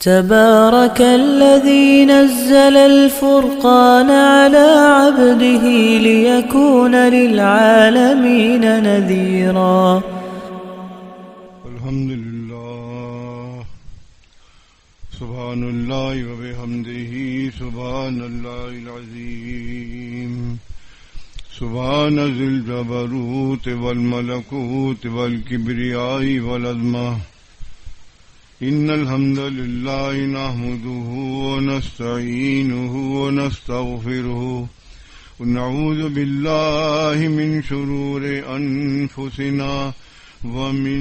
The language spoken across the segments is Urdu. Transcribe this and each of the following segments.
تبارك الذي نزل الفرقان على عبده ليكون للعالمين نذيرا. الحمد لله سبحان الله وبحمده سبحان الله العظيم سبحان ذي الجبروت والملكوت والكبرياء والعظمة. إن الحمد لله نحمده ونستعينه ونستغفره ونعوذ بالله من شرور أنفسنا ومن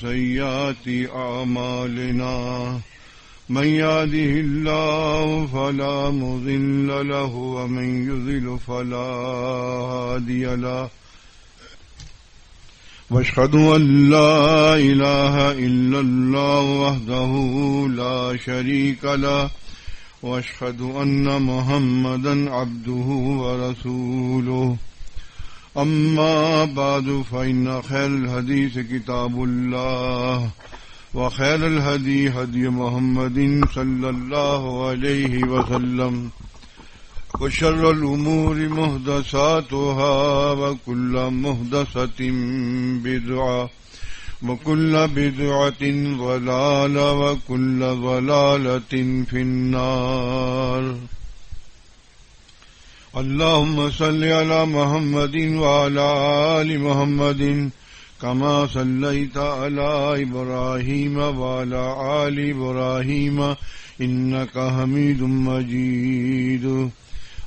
سيئات أعمالنا. من يهده الله فلا مضل له ومن يضلل فلا هادي له. واشهد ان لا اله الا الله وحده لا شريك له واشهد ان محمدا عبده ورسوله. اما بعد فان خير الحديث كتاب الله وخير الهدي هدي محمد صلى الله عليه وسلم وشر الأمور محدثاتها وكل محدثة بدعة وكل بدعة ضلالة وكل ضلالة في النار. اللهم صل على محمد وعلى آل محمد كما صليت على إبراهيم وعلى آل إبراهيم إنك حميد مجيد.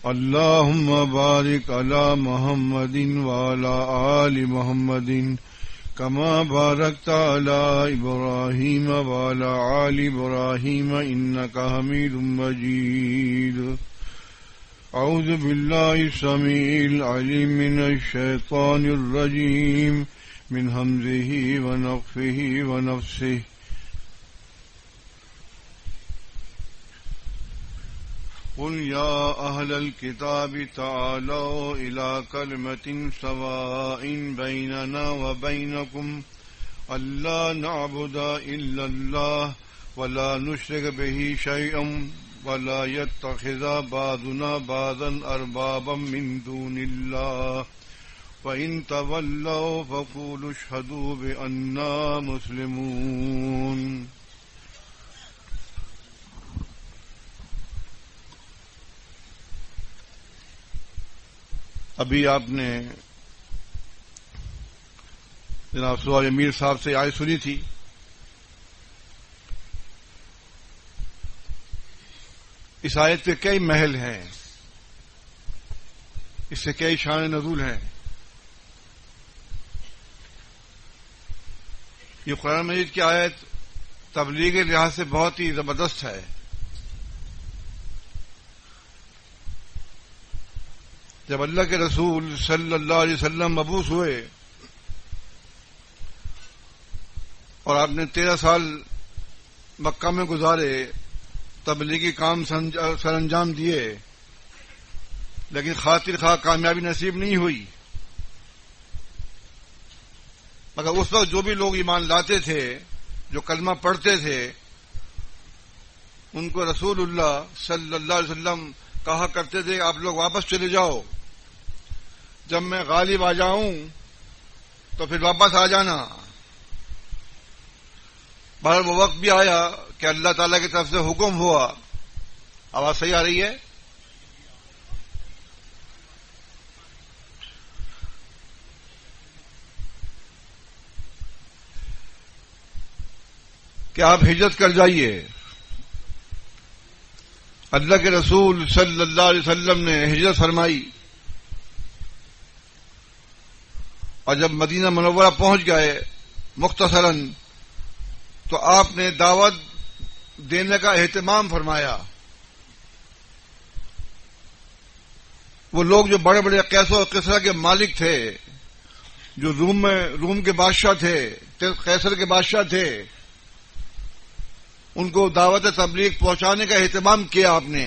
اللهم بارك على محمد وعلى آل محمد كما باركت على إبراهيم وعلى آل إبراهيم إنك حميد مجيد. أعوذ بالله السميع العليم من الشيطان الرجيم من همزه ونفخه ونفسه. قل يا أهل الكتاب تعالوا إلى كلمة سواء بيننا وبينكم ألا نعبد إلا الله ولا نشرك به شيئا ولا يتخذ بعضنا بعضا أربابا من دون الله فإن تولوا فقولوا اشهدوا بأننا مسلمون. ابھی آپ نے جناب سراج امیر صاحب سے آیت سنی تھی. اس آیت کے کئی محل ہیں، اس سے کئی شان نزول ہیں. یہ قرآن مجید کی آیت تبلیغ کے لحاظ سے بہت ہی زبردست ہے. جب اللہ کے رسول صلی اللہ علیہ وسلم مبعوث ہوئے اور آپ نے 13 سال مکہ میں گزارے، تبلیغی کام سر انجام دیے، لیکن خاطر خواہ کامیابی نصیب نہیں ہوئی. مگر اس وقت جو بھی لوگ ایمان لاتے تھے، جو کلمہ پڑھتے تھے، ان کو رسول اللہ صلی اللہ علیہ وسلم کہا کرتے تھے آپ لوگ واپس چلے جاؤ، جب میں غالب آ جاؤں تو پھر واپس آ جانا. بہرحال وہ وقت بھی آیا کہ اللہ تعالیٰ کی طرف سے حکم ہوا. آواز صحیح آ رہی ہے؟ کہ آپ ہجرت کر جائیے. اللہ کے رسول صلی اللہ علیہ وسلم نے ہجرت فرمائی اور جب مدینہ منورہ پہنچ گئے مختصراً تو آپ نے دعوت دینے کا اہتمام فرمایا. وہ لوگ جو بڑے بڑے قیصر و کسریٰ کے مالک تھے، جو روم کے بادشاہ تھے، قیصر کے بادشاہ تھے، ان کو دعوت تبلیغ پہنچانے کا اہتمام کیا آپ نے.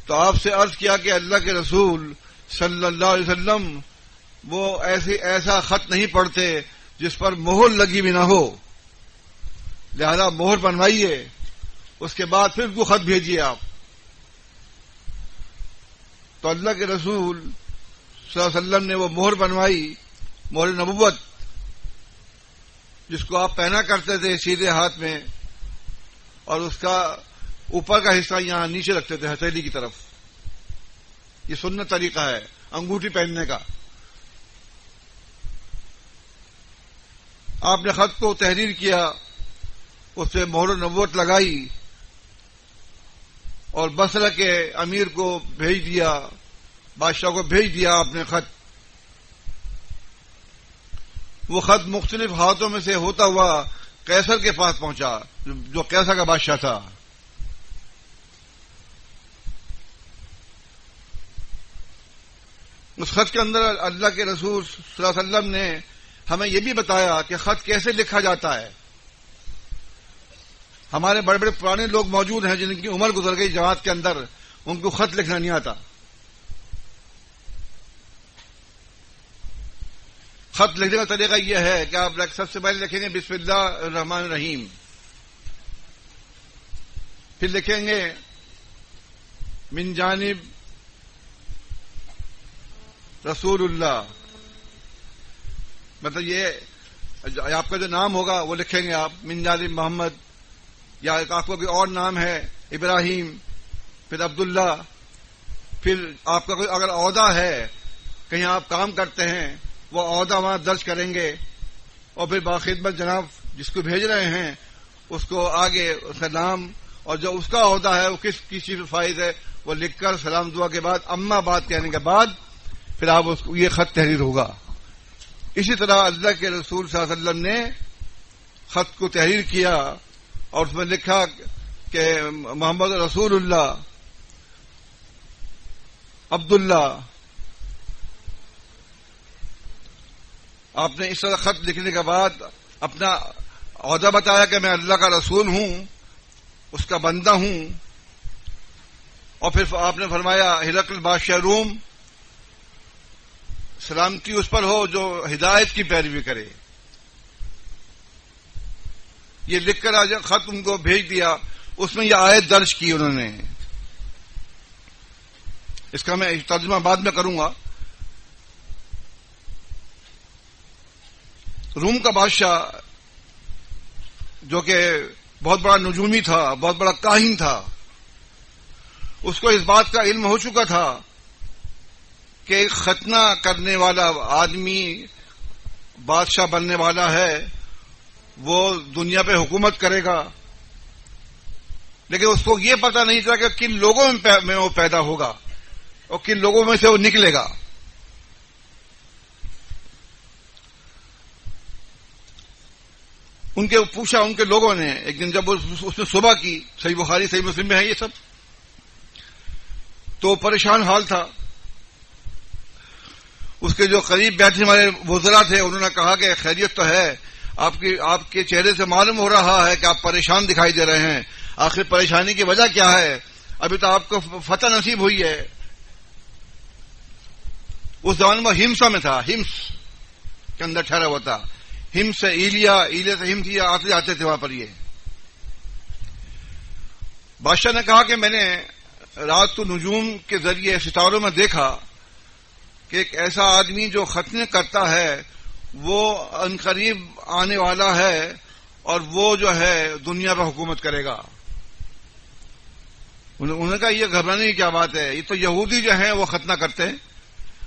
تو آپ سے عرض کیا کہ اللہ کے رسول صلی اللہ علیہ وسلم وہ ایسا خط نہیں پڑھتے جس پر مہر لگی بھی نہ ہو. لہذا مہر بنوائیے، اس کے بعد پھر کو خط بھیجیے آپ. تو اللہ کے رسول صلی اللہ علیہ وسلم نے وہ مہر بنوائی، مہر نبوت، جس کو آپ پہنا کرتے تھے سیدھے ہاتھ میں، اور اس کا اوپر کا حصہ یہاں نیچے رکھتے تھے ہتھیلی کی طرف. یہ سنت طریقہ ہے انگوٹھی پہننے کا. آپ نے خط کو تحریر کیا، اس سے مہر نبوت لگائی اور بصرہ کے امیر کو بھیج دیا، بادشاہ کو بھیج دیا آپ نے خط. وہ خط مختلف ہاتھوں میں سے ہوتا ہوا قیصر کے پاس پہنچا، جو قیصر کا بادشاہ تھا. اس خط کے اندر اللہ کے رسول صلی اللہ علیہ وسلم نے ہمیں یہ بھی بتایا کہ خط کیسے لکھا جاتا ہے. ہمارے بڑے بڑے پرانے لوگ موجود ہیں جن کی عمر گزر گئی جماعت کے اندر، ان کو خط لکھنا نہیں آتا. خط لکھنے کا طریقہ یہ ہے کہ آپ سب سے پہلے لکھیں گے بسم اللہ الرحمن الرحیم، پھر لکھیں گے من جانب رسول اللہ، مطلب یہ آپ کا جو نام ہوگا وہ لکھیں گے آپ من جانب محمد، یا آپ کا کوئی اور نام ہے ابراہیم، پھر عبداللہ، پھر آپ کا کوئی اگر عہدہ ہے کہیں آپ کام کرتے ہیں وہ عہدہ وہاں درج کریں گے، اور پھر باخدمت جناب جس کو بھیج رہے ہیں اس کو آگے اس کا نام اور جو اس کا عہدہ ہے وہ کس چیز پر فائز ہے وہ لکھ کر سلام دعا کے بعد اما بات کہنے کے بعد پھر آپ اس کو یہ خط تحریر ہوگا. اسی طرح اللہ کے رسول صلی اللہ علیہ وسلم نے خط کو تحریر کیا اور اس میں لکھا کہ محمد رسول اللہ عبداللہ. آپ نے اس طرح خط لکھنے کے بعد اپنا عہدہ بتایا کہ میں اللہ کا رسول ہوں، اس کا بندہ ہوں، اور پھر آپ نے فرمایا ہرقل بادشاہ روم سلامتی اس پر ہو جو ہدایت کی پیروی کرے. یہ لکھ کر آج خط ان کو بھیج دیا. اس میں یہ آیت درج کی انہوں نے، اس کا میں ترجمہ بعد میں کروں گا. روم کا بادشاہ جو کہ بہت بڑا نجومی تھا، بہت بڑا کاہن تھا، اس کو اس بات کا علم ہو چکا تھا کہ ایک ختنہ کرنے والا آدمی بادشاہ بننے والا ہے، وہ دنیا پہ حکومت کرے گا، لیکن اس کو یہ پتہ نہیں تھا کہ کن لوگوں میں وہ پیدا ہوگا اور کن لوگوں میں سے وہ نکلے گا. ان کے پوچھا ان کے لوگوں نے ایک دن جب اس نے صبح کی، صحیح بخاری صحیح مسلم میں ہے یہ سب، تو پریشان حال تھا. اس کے جو قریب بیٹھنے والے وزراء تھے انہوں نے کہا کہ خیریت تو ہے، آپ کے چہرے سے معلوم ہو رہا ہے کہ آپ پریشان دکھائی دے رہے ہیں، آخر پریشانی کی وجہ کیا ہے؟ ابھی تو آپ کو فتح نصیب ہوئی ہے. اس زمانے میں ہمسا میں تھا، ہمس کے اندر ٹھہرا ہوا تھا، ہمس سے ایلیا، ایلیا سے ہمس، آتے جاتے تھے وہاں پر. یہ بادشاہ نے کہا کہ میں نے رات کو نجوم کے ذریعے ستاروں میں دیکھا کہ ایک ایسا آدمی جو ختنے کرتا ہے وہ عنقریب آنے والا ہے اور وہ جو ہے دنیا پر حکومت کرے گا. انہوں نے کہا یہ گھبرانے کی کیا بات ہے، یہ تو یہودی جو ہیں وہ ختنہ کرتے ہیں،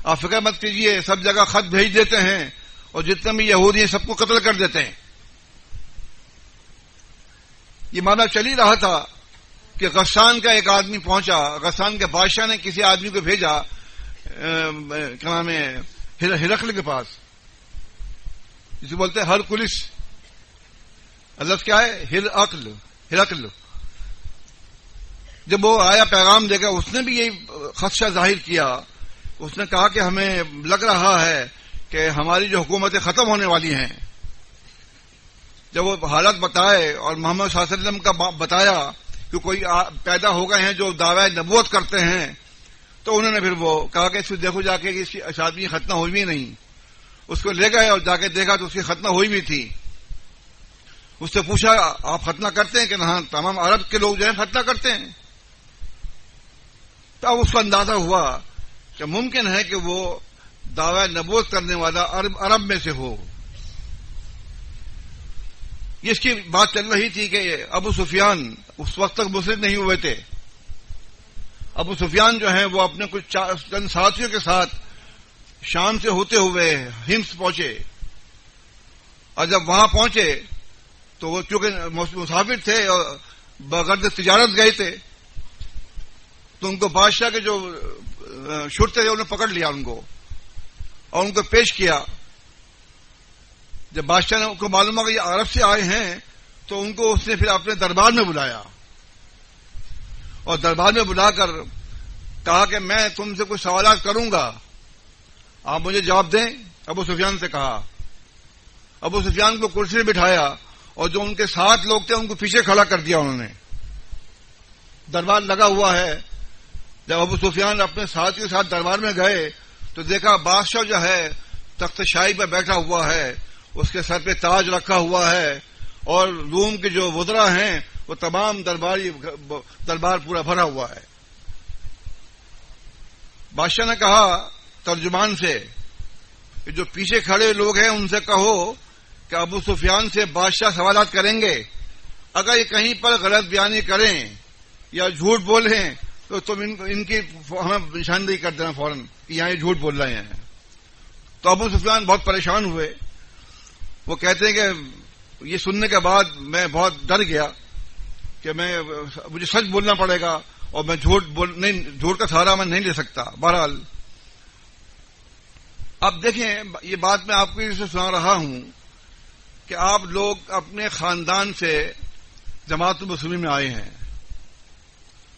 آپ فکر مت کیجیے، سب جگہ خط بھیج دیتے ہیں اور جتنے بھی یہودی ہیں سب کو قتل کر دیتے ہیں. یہ مانا چل ہی رہا تھا کہ غسان کا ایک آدمی پہنچا، غسان کے بادشاہ نے کسی آدمی کو بھیجا کیا نام ہے ہرقل کے پاس، جسے بولتے ہیں ہرکلس، لفظ کیا ہے ہرقل. جب وہ آیا پیغام دے گا، اس نے بھی یہی خدشہ ظاہر کیا. اس نے کہا کہ ہمیں لگ رہا ہے کہ ہماری جو حکومتیں ختم ہونے والی ہیں. جب وہ حالت بتائے اور محمد صلی اللہ علیہ وسلم کا بتایا کہ کوئی پیدا ہو گئے ہیں جو دعوی نبوت کرتے ہیں، تو انہوں نے پھر وہ کہا کہ اس کو دیکھو جا کے کہ اس کی آدمی ختنہ ہوئی بھی نہیں. اس کو لے گئے اور جا کے دیکھا تو اس کی ختنہ ہوئی بھی تھی. اس سے پوچھا آپ ختنہ کرتے ہیں کہ ہاں تمام عرب کے لوگ جو ہیں ختنہ کرتے ہیں. تب اس کو اندازہ ہوا کہ ممکن ہے کہ وہ دعوی نبوت کرنے والا عرب میں سے ہو. اس کی بات چل رہی تھی کہ ابو سفیان اس وقت تک مسلم نہیں ہوئے تھے. ابو سفیان جو ہیں وہ اپنے کچھ چند ساتھیوں کے ساتھ شام سے ہوتے ہوئے ہمس پہنچے، اور جب وہاں پہنچے تو وہ کیونکہ مسافر تھے اور بغرض تجارت گئے تھے، تو ان کو بادشاہ کے جو شرطے تھے انہوں نے پکڑ لیا ان کو اور ان کو پیش کیا. جب بادشاہ نے ان کو معلوم ہوا کہ یہ عرب سے آئے ہیں تو ان کو اس نے پھر اپنے دربار میں بلایا اور دربار میں بلا کر کہا کہ میں تم سے کچھ سوالات کروں گا، آپ مجھے جواب دیں. ابو سفیان سے کہا. ابو سفیان کو کرسی میں بٹھایا اور جو ان کے ساتھ لوگ تھے ان کو پیچھے کھڑا کر دیا انہوں نے. دربار لگا ہوا ہے. جب ابو سفیان اپنے ساتھ کے ساتھ دربار میں گئے تو دیکھا بادشاہ جو ہے تخت شاہی پہ بیٹھا ہوا ہے، اس کے سر پہ تاج رکھا ہوا ہے، اور روم کے جو وزراء ہیں وہ تمام دربار پورا بھرا ہوا ہے. بادشاہ نے کہا ترجمان سے کہ جو پیچھے کھڑے لوگ ہیں ان سے کہو کہ ابو سفیان سے بادشاہ سوالات کریں گے، اگر یہ کہیں پر غلط بیانی کریں یا جھوٹ بولیں تو تم ان کی ہمیں نشاندہی کر دینا فوراً کہ یہاں یہ جھوٹ بول رہے ہیں. تو ابو سفیان بہت پریشان ہوئے. وہ کہتے ہیں کہ یہ سننے کے بعد میں بہت ڈر گیا کہ مجھے سچ بولنا پڑے گا اور میں جھوٹ کا سہارا میں نہیں لے سکتا. بہرحال اب دیکھیں یہ بات میں آپ کو اس سے سنا رہا ہوں کہ آپ لوگ اپنے خاندان سے جماعت المسلمین میں آئے ہیں،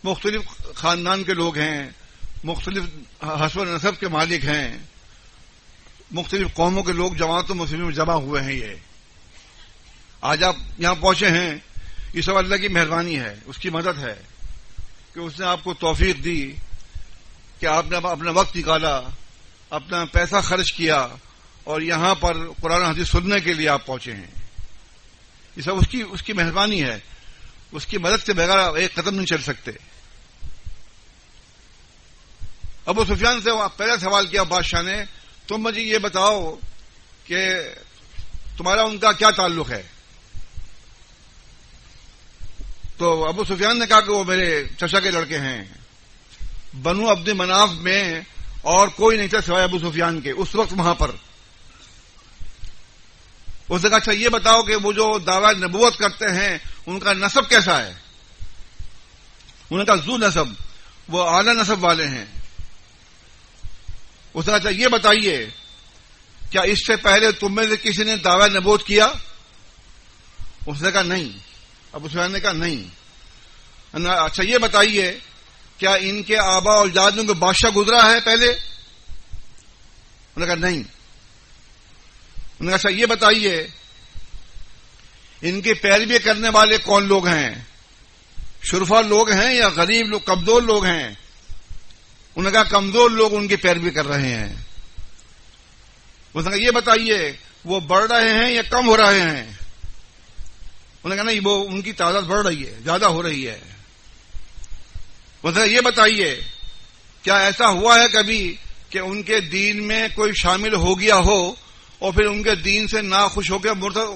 مختلف خاندان کے لوگ ہیں، مختلف حسب و نسب کے مالک ہیں، مختلف قوموں کے لوگ جماعت المسلمین میں جمع ہوئے ہیں. یہ آج آپ یہاں پہنچے ہیں، یہ سب اللہ کی مہربانی ہے، اس کی مدد ہے کہ اس نے آپ کو توفیق دی کہ آپ نے اپنا وقت نکالا، اپنا پیسہ خرچ کیا اور یہاں پر قرآن حدیث سننے کے لیے آپ پہنچے ہیں. یہ سب اس کی مہربانی ہے. اس کی مدد کے بغیر ایک قدم نہیں چل سکتے. ابو سفیان سے پہلا سوال کیا بادشاہ نے، تم مجھے یہ بتاؤ کہ تمہارا ان کا کیا تعلق ہے. تو ابو سفیان نے کہا کہ وہ میرے چچا کے لڑکے ہیں. بنو عبد مناف میں اور کوئی نہیں تھا سوائے ابو سفیان کے اس وقت وہاں پر. اس نے کہا اچھا یہ بتاؤ کہ وہ جو دعوی نبوت کرتے ہیں ان کا نسب کیسا ہے. انہوں نے کہا ذو نسب، وہ اعلی نسب والے ہیں. اس نے کہا اچھا یہ بتائیے کیا اس سے پہلے تم میں سے کسی نے دعوی نبوت کیا. اس نے کہا نہیں. ابو سفیان نے کہا نہیں. اچھا یہ بتائیے کیا ان کے آبا اور اجدادوں کو بادشاہ گزرا ہے پہلے. انہوں نے کہا نہیں. انہوں نے کہا اچھا یہ بتائیے ان کی پیروی کرنے والے کون لوگ ہیں، شرفا لوگ ہیں یا غریب لوگ، کمزور لوگ ہیں. انہوں نے کہا کمزور لوگ ان کی پیروی کر رہے ہیں. اس نے کہا یہ بتائیے وہ بڑھ رہے ہیں یا کم ہو رہے ہیں. انہوں نے کہا نہیں، وہ ان کی تعداد بڑھ رہی ہے، زیادہ ہو رہی ہے. اس نے کہا یہ بتائیے کیا ایسا ہوا ہے کبھی کہ ان کے دین میں کوئی شامل ہو گیا ہو اور پھر ان کے دین سے ناخوش ہو کے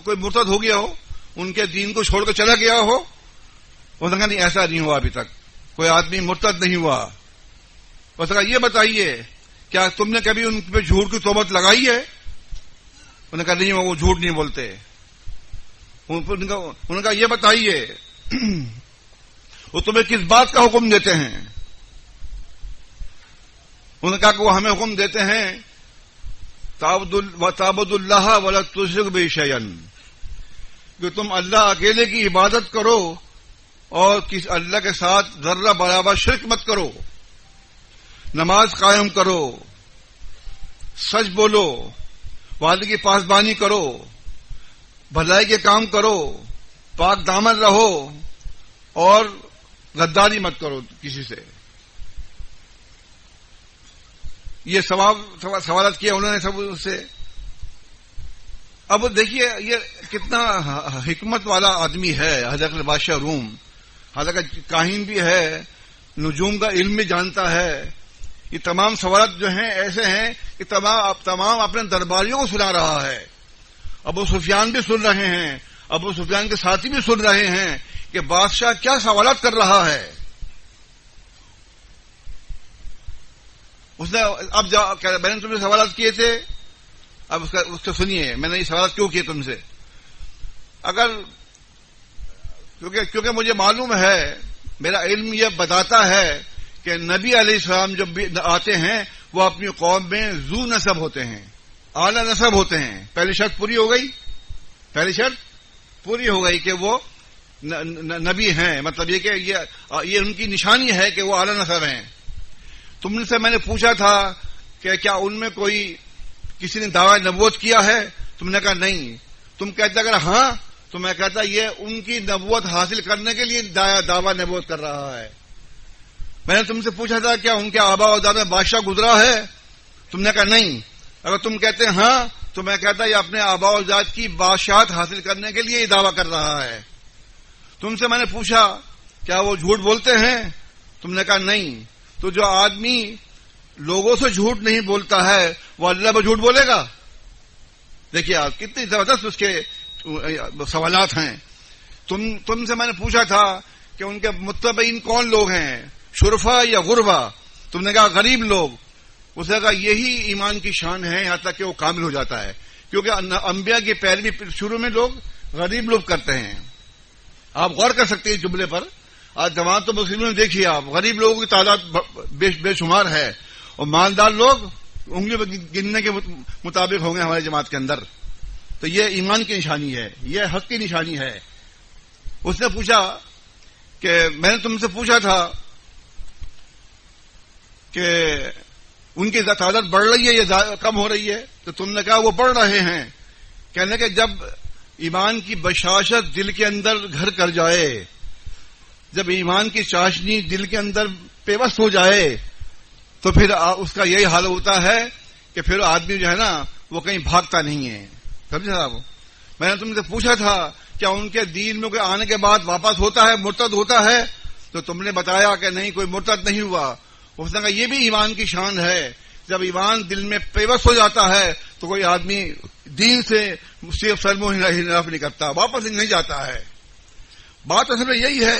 کوئی مرتد ہو گیا ہو، ان کے دین کو چھوڑ کر چلا گیا ہو. اس نے کہا نہیں، ایسا نہیں ہوا ابھی تک، کوئی آدمی مرتد نہیں ہوا. اس نے کہا یہ بتائیے کیا تم نے کبھی ان پہ جھوٹ کی تہمت لگائی ہے. انہوں نے کہا نہیں، وہ جھوٹ نہیں بولتے. انہوں نے کہا یہ بتائیے وہ تمہیں کس بات کا حکم دیتے ہیں. انہوں نے کہا کہ وہ ہمیں حکم دیتے ہیں تعبد اللہ ولا تشرک بہ شیئا، کہ تم اللہ اکیلے کی عبادت کرو اور اللہ کے ساتھ ذرہ برابر شرک مت کرو. نماز قائم کرو، سچ بولو، والد کی پاسبانی کرو، بھلائی کے کام کرو، پاک دامن رہو اور غداری مت کرو کسی سے. یہ سوالات کیے انہوں نے سب سے. اب دیکھیے یہ کتنا حکمت والا آدمی ہے حضرت بادشاہ روم، حالانکہ کاہن بھی ہے، نجوم کا علم بھی جانتا ہے. یہ تمام سوالات جو ہیں ایسے ہیں کہ تمام اپنے درباریوں کو سنا رہا ہے. ابو سفیان بھی سن رہے ہیں، ابو سفیان کے ساتھی بھی سن رہے ہیں کہ بادشاہ کیا سوالات کر رہا ہے. اس نے اب میں نے تم سے سوالات کیے تھے، اب اس سے سنیے میں نے یہ سوالات کیوں کیے تم سے. اگر کیونکہ مجھے معلوم ہے، میرا علم یہ بتاتا ہے کہ نبی علیہ السلام جب بھی آتے ہیں وہ اپنی قوم میں ذو نسب ہوتے ہیں، اعلیٰ نسب ہوتے ہیں. پہلی شرط پوری ہو گئی کہ وہ نبی ہیں، مطلب یہ کہ یہ ان کی نشانی ہے کہ وہ اعلیٰ نسب ہیں. تم سے میں نے پوچھا تھا کہ کیا ان میں کوئی کسی نے دعویٰ نبوت کیا ہے؟ تم نے کہا نہیں. تم کہتے اگر ہاں تو میں کہتا یہ ان کی نبوت حاصل کرنے کے لیے دعویٰ نبوت کر رہا ہے. میں نے تم سے پوچھا تھا کیا ان کے آبا و اجداد میں بادشاہ گزرا ہے؟ تم نے کہا نہیں. اگر تم کہتے ہاں تو میں کہتا یہ اپنے آبا و اجداد کی بادشاہت حاصل کرنے کے لیے یہ دعویٰ کر رہا ہے. تم سے میں نے پوچھا کیا وہ جھوٹ بولتے ہیں؟ تم نے کہا نہیں. تو جو آدمی لوگوں سے جھوٹ نہیں بولتا ہے وہ اللہ پر جھوٹ بولے گا؟ دیکھیے آپ کتنی زبردست اس کے سوالات ہیں. تم سے میں نے پوچھا تھا کہ ان کے متبعین کون لوگ ہیں، شرفا یا غربا؟ تم نے کہا غریب لوگ. اس نے کہا یہی ایمان کی شان ہے یہاں تک کہ وہ کامل ہو جاتا ہے، کیونکہ انبیاء کی پیروی شروع میں لوگ غریب لوگ کرتے ہیں. آپ غور کر سکتے ہیں جملے پر. آج جماعت تو مسلموں نے دیکھی آپ، غریب لوگوں کی تعداد بے شمار ہے اور مالدار لوگ انگلی پر گننے کے مطابق ہوں گے ہماری جماعت کے اندر. تو یہ ایمان کی نشانی ہے، یہ حق کی نشانی ہے. اس نے پوچھا کہ میں نے تم سے پوچھا تھا کہ ان کی تعداد بڑھ رہی ہے یا کم ہو رہی ہے؟ تو تم نے کہا وہ بڑھ رہے ہیں. کہنے کہ جب ایمان کی بشاشت دل کے اندر گھر کر جائے، جب ایمان کی چاشنی دل کے اندر پیوست ہو جائے تو پھر اس کا یہی حال ہوتا ہے کہ پھر آدمی جو ہے نا وہ کہیں بھاگتا نہیں ہے. سمجھے صاحب؟ میں نے تم سے پوچھا تھا کیا ان کے دین میں آنے کے بعد واپس ہوتا ہے، مرتد ہوتا ہے؟ تو تم نے بتایا کہ نہیں، کوئی مرتد نہیں ہوا. اس نے کہا یہ بھی ایمان کی شان ہے، جب ایمان دل میں پیوست ہو جاتا ہے تو کوئی آدمی دین سے صرف سرمو انحراف نہیں کرتا، واپس نہیں جاتا ہے. بات اصل میں یہی ہے.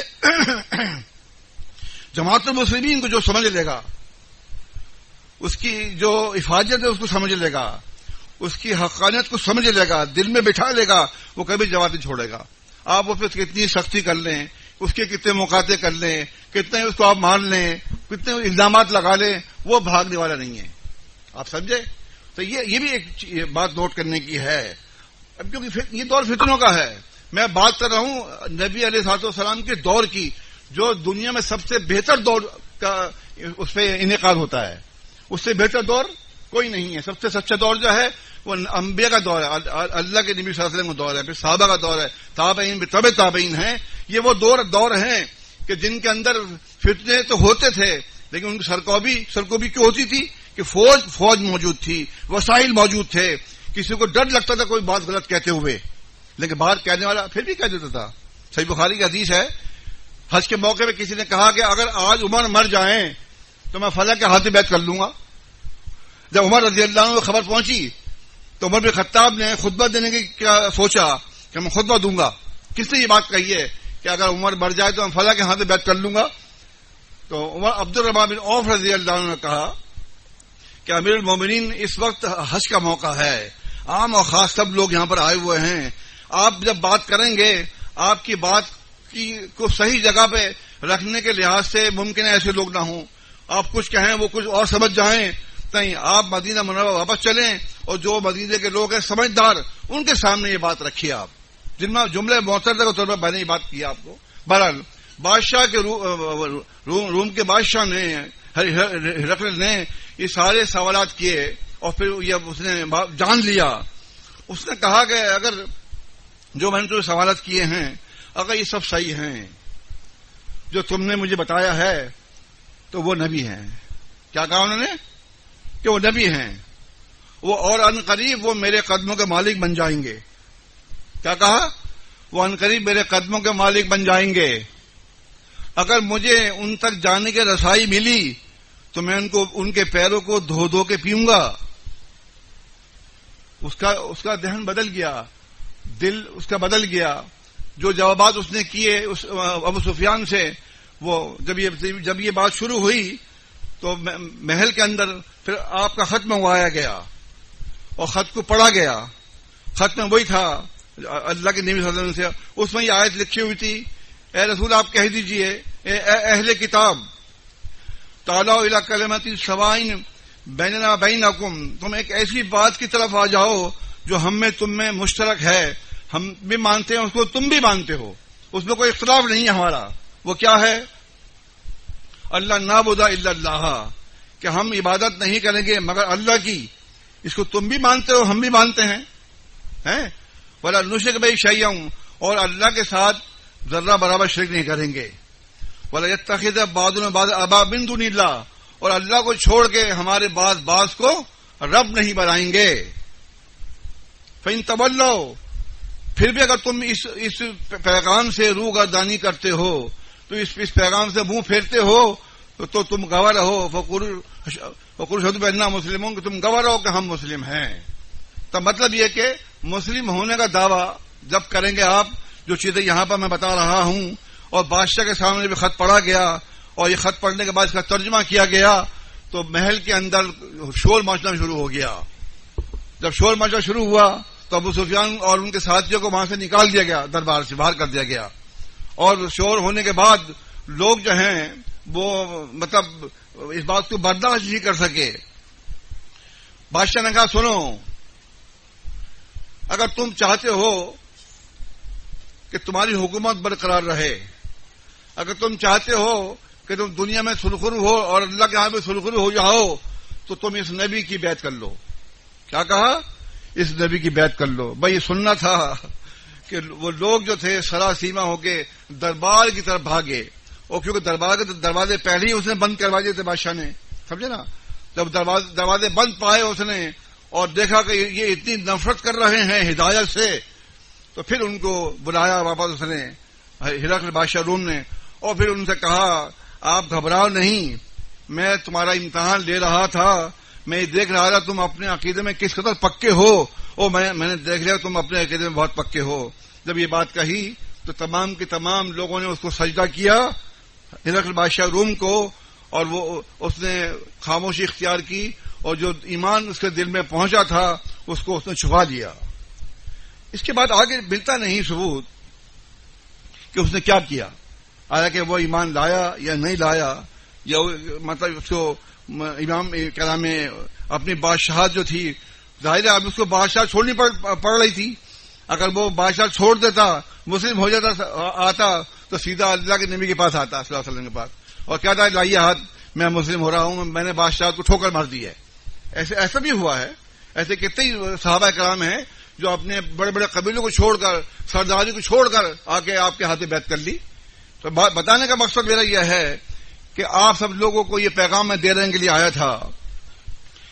جماعت المسلمین کو جو سمجھ لے گا، اس کی جو حفاظت ہے اس کو سمجھ لے گا، اس کی حقانیت کو سمجھ لے گا، دل میں بٹھا لے گا، وہ کبھی جماعت نہیں چھوڑے گا. آپ اس پہ کتنی سختی کر لیں، اس کے کتنے مقاطع کر لیں، کتنے اس کو آپ مان لیں، کتنے الزامات لگا لیں، وہ بھاگنے والا نہیں ہے. آپ سمجھے؟ تو یہ بھی ایک بات نوٹ کرنے کی ہے. اب کیونکہ یہ دور فتنوں کا ہے. میں بات کر رہا ہوں نبی علیہ الصلوۃ والسلام کے دور کی، جو دنیا میں سب سے بہتر دور کا اس پہ انعقاد ہوتا ہے. اس سے بہتر دور کوئی نہیں ہے. سب سے سچا دور جو ہے وہ انبیاء کا دور ہے، اللہ کے نبی صلی اللہ علیہ وسلم کا دور ہے، پھر صحابہ کا دور ہے، تابعین بھی طبع تابعین ہیں. یہ وہ دور ہیں کہ جن کے اندر فتنے تو ہوتے تھے لیکن ان کی سرکوبی کیوں ہوتی تھی کہ فوج موجود تھی، وسائل موجود تھے. کسی کو ڈر لگتا تھا کوئی بات غلط کہتے ہوئے، لیکن بات کہنے والا پھر بھی کہہ دیتا تھا. صحیح بخاری کی حدیث ہے، حج کے موقع پہ کسی نے کہا کہ اگر آج عمر مر جائیں تو میں فلاں کے ہاتھ بیعت کر لوں گا. جب عمر رضی اللہ عنہ کو خبر پہنچی تو عمر بن خطاب نے خطبہ دینے کی کیا سوچا کہ میں خطبہ دوں گا. کس نے یہ بات کہی ہے کہ اگر عمر مر جائے تو میں فلاں کے ہاتھ بیعت کر لوں گا؟ تو عمر عبد الرحمن بن عوف رضی اللہ عنہ نے کہا کہ امیر المومنین اس وقت حج کا موقع ہے، عام اور خاص سب لوگ یہاں پر آئے ہوئے ہیں. آپ جب بات کریں گے آپ کی بات کو صحیح جگہ پہ رکھنے کے لحاظ سے ممکن ہے ایسے لوگ نہ ہوں، آپ کچھ کہیں وہ کچھ اور سمجھ جائیں. نہیں، آپ مدینہ منورہ واپس چلیں اور جو مدینے کے لوگ ہیں سمجھدار ان کے سامنے یہ بات رکھیے. آپ جن میں جملے معترضہ کے طور پر میں نے یہ بات کی آپ کو. بہرحال بادشاہ کے روم کے بادشاہ نے ہرقل نے یہ سارے سوالات کیے اور پھر یہ اس نے جان لیا. اس نے کہا کہ اگر جو میں نے تمہیں سوالات کیے ہیں اگر یہ سب صحیح ہیں، جو تم نے مجھے بتایا ہے، تو وہ نبی ہیں. کیا کہا انہوں نے؟ کہ وہ نبی ہیں. وہ اور ان قریب وہ میرے قدموں کے مالک بن جائیں گے. کیا کہا؟ وہ ان قریب میرے قدموں کے مالک بن جائیں گے. اگر مجھے ان تک جانے کی رسائی ملی تو میں ان کے پیروں کو دھو دھو کے پیوں گا. اس کا ذہن بدل گیا, دل اس کا بدل گیا. جو جوابات اس نے کیے ابو سفیان سے, وہ جب یہ بات شروع ہوئی تو محل کے اندر پھر آپ کا خط منگوایا گیا اور خط کو پڑھا گیا. خط میں وہی تھا اللہ کے نبی صلی اللہ علیہ وسلم سے. اس میں یہ آیت لکھی ہوئی تھی, اے رسول آپ کہہ دیجئے اے اہل کتاب, تعالوا الی کلمۃ سواء بیننا بینکم, تم ایک ایسی بات کی طرف آ جاؤ جو ہم میں تم میں مشترک ہے, ہم بھی مانتے ہیں اس کو, تم بھی مانتے ہو, اس میں کوئی اختلاف نہیں ہے ہمارا. وہ کیا ہے؟ اللہ نعبد الا اللہ, کہ ہم عبادت نہیں کریں گے مگر اللہ کی. اس کو تم بھی مانتے ہو, ہم بھی مانتے ہیں. ولا نشرک بہ شیئا, اور اللہ کے ساتھ ذرہ برابر شرک نہیں کریں گے. ولا یتخذ بعضنا بعضا اربابا من دون اللہ, اور اللہ کو چھوڑ کے ہمارے بعض کو رب نہیں بنائیں گے. فإن تولوا, پھر بھی اگر تم اس پیغام سے روگردانی کرتے ہو, تو اس پیغام سے منہ پھیرتے ہو, تو تم گواہ رہو. فقولوا اشہدوا بأننا مسلمون, کہ تم گواہ رہو کہ ہم مسلم ہیں. تو مطلب یہ کہ مسلم ہونے کا دعویٰ جب کریں گے آپ, جو چیزیں یہاں پر میں بتا رہا ہوں, اور بادشاہ کے سامنے بھی خط پڑھا گیا, اور یہ خط پڑھنے کے بعد اس کا ترجمہ کیا گیا, تو محل کے اندر شور مچنا شروع ہو گیا. جب شور مچنا شروع ہوا تو ابو سفیان اور ان کے ساتھیوں کو وہاں سے نکال دیا گیا, دربار سے باہر کر دیا گیا. اور شور ہونے کے بعد لوگ جو ہیں وہ مطلب اس بات کو برداشت نہیں کر سکے. بادشاہ نے کہا سنو, اگر تم چاہتے ہو کہ تمہاری حکومت برقرار رہے, اگر تم چاہتے ہو کہ تم دنیا میں سرخرو ہو اور اللہ کے ہاں میں سرخرو ہو جاؤ, تو تم اس نبی کی بیعت کر لو. کیا کہا؟ اس نبی کی بیعت کر لو. بھائی یہ سننا تھا کہ وہ لوگ جو تھے سراسیمہ ہو کے دربار کی طرف بھاگے, اور کیونکہ دربار کے دروازے پہلے ہی اس نے بند کروا دیے تھے بادشاہ نے, سمجھے نا. جب دروازے بند پائے اس نے اور دیکھا کہ یہ اتنی نفرت کر رہے ہیں ہدایت سے, تو پھر ان کو بلایا واپس اس نے, ہرقل بادشاہ روم نے, اور پھر ان سے کہا آپ گھبراؤ نہیں, میں تمہارا امتحان لے رہا تھا, میں یہ دیکھ رہا تھا تم اپنے عقیدے میں کس قدر پکے ہو, اور میں نے دیکھ لیا تم اپنے عقیدے میں بہت پکے ہو. جب یہ بات کہی تو تمام کے تمام لوگوں نے اس کو سجدہ کیا, ہرقل بادشاہ روم کو, اور وہ اس نے خاموشی اختیار کی, اور جو ایمان اس کے دل میں پہنچا تھا اس کو اس نے چھپا دیا. اس کے بعد آگے ملتا نہیں ثبوت کہ اس نے کیا کیا, آیا کہ وہ ایمان لایا یا نہیں لایا, یا مطلب اس کو امام کرام اپنی بادشاہت جو تھی, ظاہر ہے اب اس کو بادشاہ چھوڑنی پڑ رہی تھی. اگر وہ بادشاہ چھوڑ دیتا, مسلم ہو جاتا, آتا تو سیدھا اللہ کے نبی کے پاس آتا صلی اللہ علیہ وسلم کے پاس, اور کیا تھا لائیے ہاتھ, میں مسلم ہو رہا ہوں, میں نے بادشاہ کو ٹھوکر مار دی ہے. ایسا بھی ہوا ہے. ایسے کتنے صحابہ کرام ہیں جو اپنے بڑے بڑے قبیلوں کو چھوڑ کر, سرداری کو چھوڑ کر آ کے آپ کے ہاتھ بیعت کر لی. تو بتانے کا مقصد میرا یہ ہے کہ آپ سب لوگوں کو یہ پیغام میں دینے کے لیے آیا تھا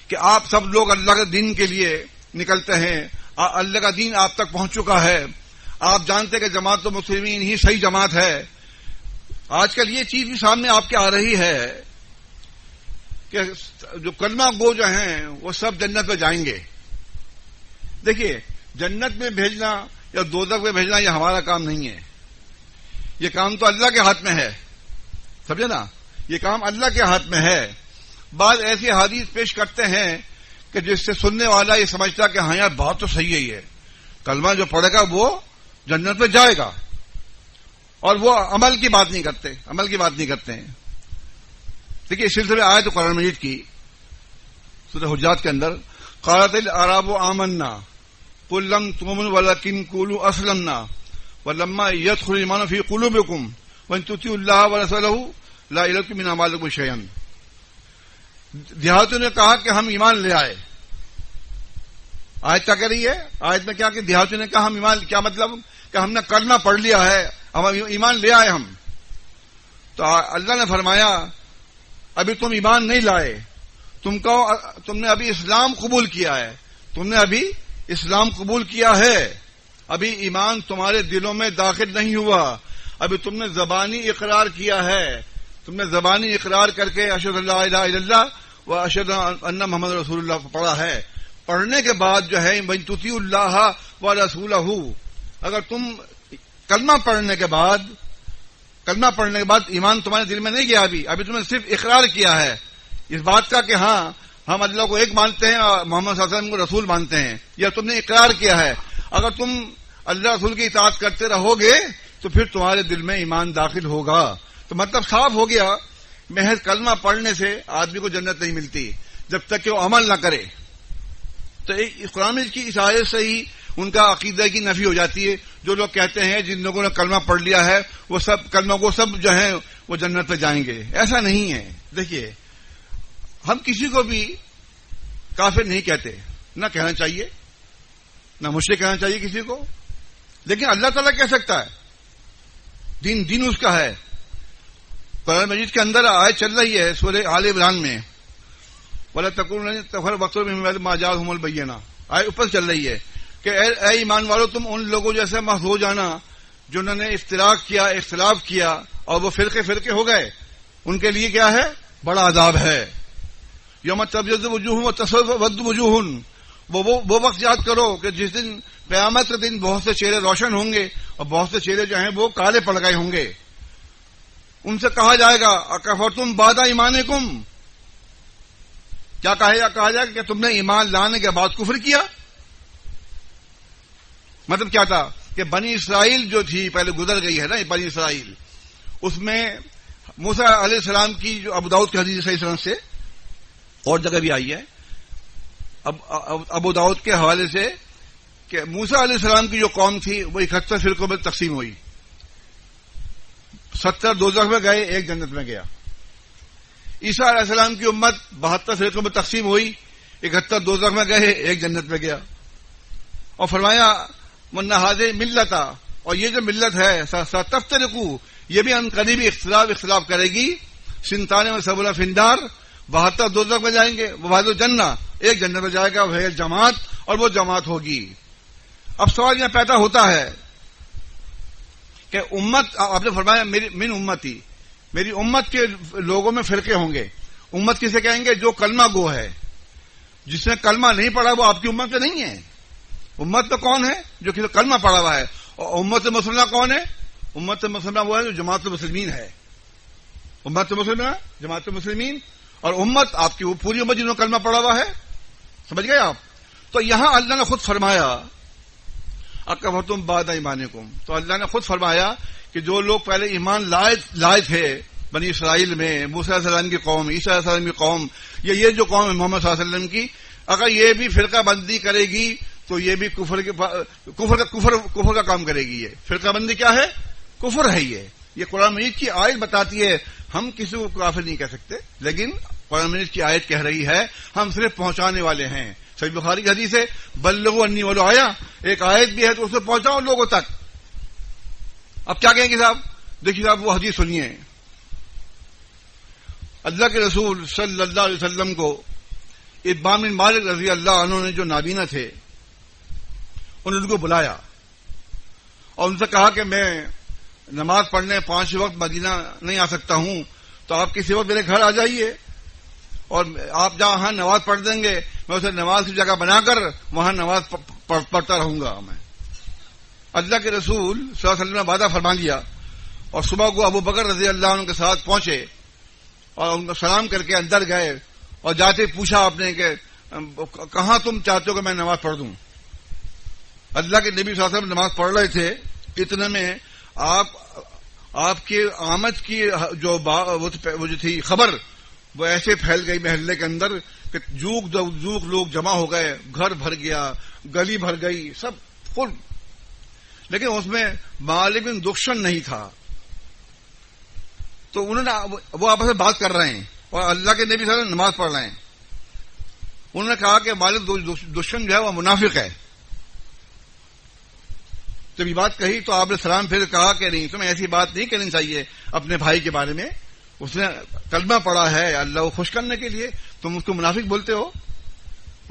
کہ آپ سب لوگ اللہ کے دین کے لیے نکلتے ہیں. اللہ کا دین آپ تک پہنچ چکا ہے. آپ جانتے کہ جماعت المسلمین ہی صحیح جماعت ہے. آج کل یہ چیز بھی سامنے آپ کے آ رہی ہے کہ جو کلمہ گو جو ہیں وہ سب جنت میں جائیں گے. دیکھیے, جنت میں بھیجنا یا دوزخ میں بھیجنا یہ ہمارا کام نہیں ہے, یہ کام تو اللہ کے ہاتھ میں ہے, سمجھے نا, یہ کام اللہ کے ہاتھ میں ہے. بعض ایسی حدیث پیش کرتے ہیں کہ جس سے سننے والا یہ سمجھتا کہ ہاں یار بات تو صحیح ہے, یہ کلمہ جو پڑھے گا وہ جنت میں جائے گا, اور وہ عمل کی بات نہیں کرتے ہیں. دیکھیے اس سلسلے میں آئے تو قرآن مجید کی سورہ حجرات کے اندر, قالت الاعراب آمنا قل لم تؤمنوا ولكن قولوا اسلمنا ولما يدخل الايمان في قلوبكم وان تطيعوا الله ورسوله لا يلدكم من اعمالكم شيئا. دیہاتوں نے کہا کہ ہم ایمان لے آئے. آیت کیا کہہ رہی ہے؟ آیت میں کیا کہ دیہاتوں نے کہا ہم ایمان, کیا مطلب کہ ہم نے کلمہ پڑھ لیا ہے, ہم ایمان لے آئے ہم. تو اللہ نے فرمایا ابھی تم ایمان نہیں لائے, تم نے ابھی اسلام قبول کیا ہے, تم نے ابھی اسلام قبول کیا ہے، ابھی ایمان تمہارے دلوں میں داخل نہیں ہوا، ابھی تم نے زبانی اقرار کیا ہے، تم نے زبانی اقرار کر کے اشہد ان لا الہ الا اللہ و اشہد ان محمد رسول اللہ پڑھا ہے۔ پڑھنے کے بعد جو ہے وَإِن تُطِيعُوا اللَّهَ وَرَسُولَهُ، اگر تم کلمہ پڑھنے کے بعد ایمان تمہارے دل میں نہیں گیا، ابھی تم نے صرف اقرار کیا ہے اس بات کا کہ ہاں ہم اللہ کو ایک مانتے ہیں اور محمد صلی اللہ علیہ وسلم کو رسول مانتے ہیں، یا تم نے اقرار کیا ہے، اگر تم اللہ رسول کی اطاعت کرتے رہو گے تو پھر تمہارے دل میں ایمان داخل ہوگا۔ تو مطلب صاف ہو گیا، محض کلمہ پڑھنے سے آدمی کو جنت نہیں ملتی جب تک کہ وہ عمل نہ کرے۔ تو قرآن کی اس آیت سے ہی ان کا عقیدہ کی نفی ہو جاتی ہے۔ جو لوگ کہتے ہیں جن لوگوں نے کلمہ پڑھ لیا ہے وہ سب جو ہیں وہ جنت پہ جائیں گے، ایسا نہیں ہے۔ دیکھیے، ہم کسی کو بھی کافر نہیں کہتے، نہ کہنا چاہیے، نہ مشرک کہنا چاہیے کسی کو، لیکن اللہ تعالیٰ کہہ سکتا ہے، دین اس کا ہے۔ قرآن مجید کے اندر آیت چل رہی ہے سورہ آل عمران میں، وَلَا تَكُونُوا تَفَرَّقُوا مِن بَعْدِ مَا جَاءَهُمُ الْبَيِّنَاتُ، آیت اوپر چل رہی ہے کہ اے ایمان والو، تم ان لوگوں جیسے محض ہو جانا جنہوں نے افتراق کیا، اختلاف کیا اور وہ فرقے ہو گئے، ان کے لیے کیا ہے؟ بڑا عذاب ہے۔ یوم تبیض وجوہ وتسود وجوہ، وہ وقت یاد کرو کہ جس دن قیامت کے دن بہت سے چہرے روشن ہوں گے اور بہت سے چہرے جو ہیں وہ کالے پڑ گئے ہوں گے۔ ان سے کہا جائے گا اکفرتم بعد ایمانکم، کیا کہا جائے گا کہ تم نے ایمان لانے کے بعد کفر کیا؟ مطلب کیا تھا کہ بنی اسرائیل جو تھی پہلے گزر گئی ہے نا، بنی اسرائیل، اس میں موسیٰ علیہ السلام کی جو ابو داؤد کی حدیث صحیح سند سے اور جگہ بھی آئی ہے، ابو داؤد کے حوالے سے، کہ موسیٰ علیہ السلام کی جو قوم تھی وہ 71 فرقوں میں تقسیم ہوئی، 70 دوزخ میں گئے، ایک جنت میں گیا۔ عیسیٰ علیہ السلام کی امت 72 فرقوں میں تقسیم ہوئی، 71 دوزخ میں گئے، ایک جنت میں گیا۔ اور فرمایا وَإِنَّ هَٰذِهِ مِلَّةً، اور یہ جو ملت ہے سَتَفْتَرِقُ، یہ بھی ان قریبی اختلاف کرے گی، 97 فِي النَّارِ، 72 دوزخ میں جائیں گے، وَوَاحِدٌ الْجَنَّةِ، ایک جنت میں جائے گا، وہ جماعت، اور وہ جماعت ہوگی۔ اب سوال یہ پیدا ہوتا ہے کہ امت، آپ نے فرمایا من امتی، میری امت کے لوگوں میں فرقے ہوں گے۔ امت کسے کہیں گے؟ جو کلمہ گو ہے، جس نے کلمہ نہیں پڑھا وہ آپ کی امت میں نہیں ہے۔ امت تو کون ہے؟ جو کسی کلمہ پڑھا ہوا ہے۔ اور امت مسلمہ کون ہے؟ امت مسلمہ وہ ہے جو جماعت المسلمین ہے۔ امت مسلمہ جماعت المسلمین، اور امت آپ کی وہ پوری امت جنہوں نے کلمہ پڑھا ہوا ہے۔ سمجھ گئے آپ؟ تو یہاں اللہ نے خود فرمایا اکفرتم بعد ایمانکم، تو اللہ نے خود فرمایا کہ جو لوگ پہلے ایمان لائے تھے بنی اسرائیل میں، موسیٰ علیہ السلام کی قوم، عیسیٰ علیہ السلام کی قوم، یہ جو قوم ہے محمد صلی اللہ علیہ وسلم کی، اگر یہ بھی فرقہ بندی کرے گی تو یہ بھی کفر کا کام کرے گی۔ یہ فرقہ بندی کیا ہے؟ کفر ہے۔ یہ قرآن مجید کی آیت بتاتی ہے، ہم کسی کو کافر نہیں کہہ سکتے، لیکن قرآن مجید کی آیت کہہ رہی ہے ہم صرف پہنچانے والے ہیں۔ صحیح بخاری کی حدیث ہے بلغوا انی ولو آیا، ایک آیت بھی ہے تو اسے پہنچاؤ لوگوں تک۔ اب کیا کہیں گے صاحب؟ دیکھیے صاحب وہ حدیث سنیے، اللہ کے رسول صلی اللہ علیہ وسلم کو ابان بن مالک رضی اللہ عنہ نے جو نابینا تھے انہوں نے ان کو بلایا اور ان سے کہا کہ میں نماز پڑھنے 5 وقت مدینہ نہیں آ سکتا ہوں، تو آپ کسی وقت میرے گھر آ جائیے اور آپ جہاں نماز پڑھ دیں گے میں اسے نماز کی جگہ بنا کر وہاں نماز پڑھتا رہوں گا۔ میں اللہ کے رسول صلی اللہ علیہ وسلم نے وعدہ فرما لیا اور صبح کو ابو بکر رضی اللہ عنہ کے ساتھ پہنچے اور ان کو سلام کر کے اندر گئے اور جاتے پوچھا آپ نے کہ کہاں تم چاہتے ہو کہ میں نماز پڑھ دوں؟ اللہ کے نبی صلی اللہ علیہ وسلم نماز پڑھ رہے تھے، اتنے میں آپ کے آمد کی وہ جو تھی خبر وہ ایسے پھیل گئی محلے کے اندر کہ جوک لوگ جمع ہو گئے، گھر بھر گیا، گلی بھر گئی، سب فل۔ لیکن اس میں مالک بن دخشن نہیں تھا، تو انہوں نے وہ آپس میں بات کر رہے ہیں اور اللہ کے نبی صلی اللہ علیہ وسلم نماز پڑھ رہے ہیں۔ انہوں نے کہا کہ مالک دشمن جو ہے وہ منافق ہے۔ جب یہ بات کہی تو آپ نے سلام پھر کہا کہ نہیں، تمہیں ایسی بات نہیں کرنی چاہیے اپنے بھائی کے بارے میں، اس نے کلمہ پڑھا ہے اللہ کو خوش کرنے کے لیے، تم اس کو منافق بولتے ہو؟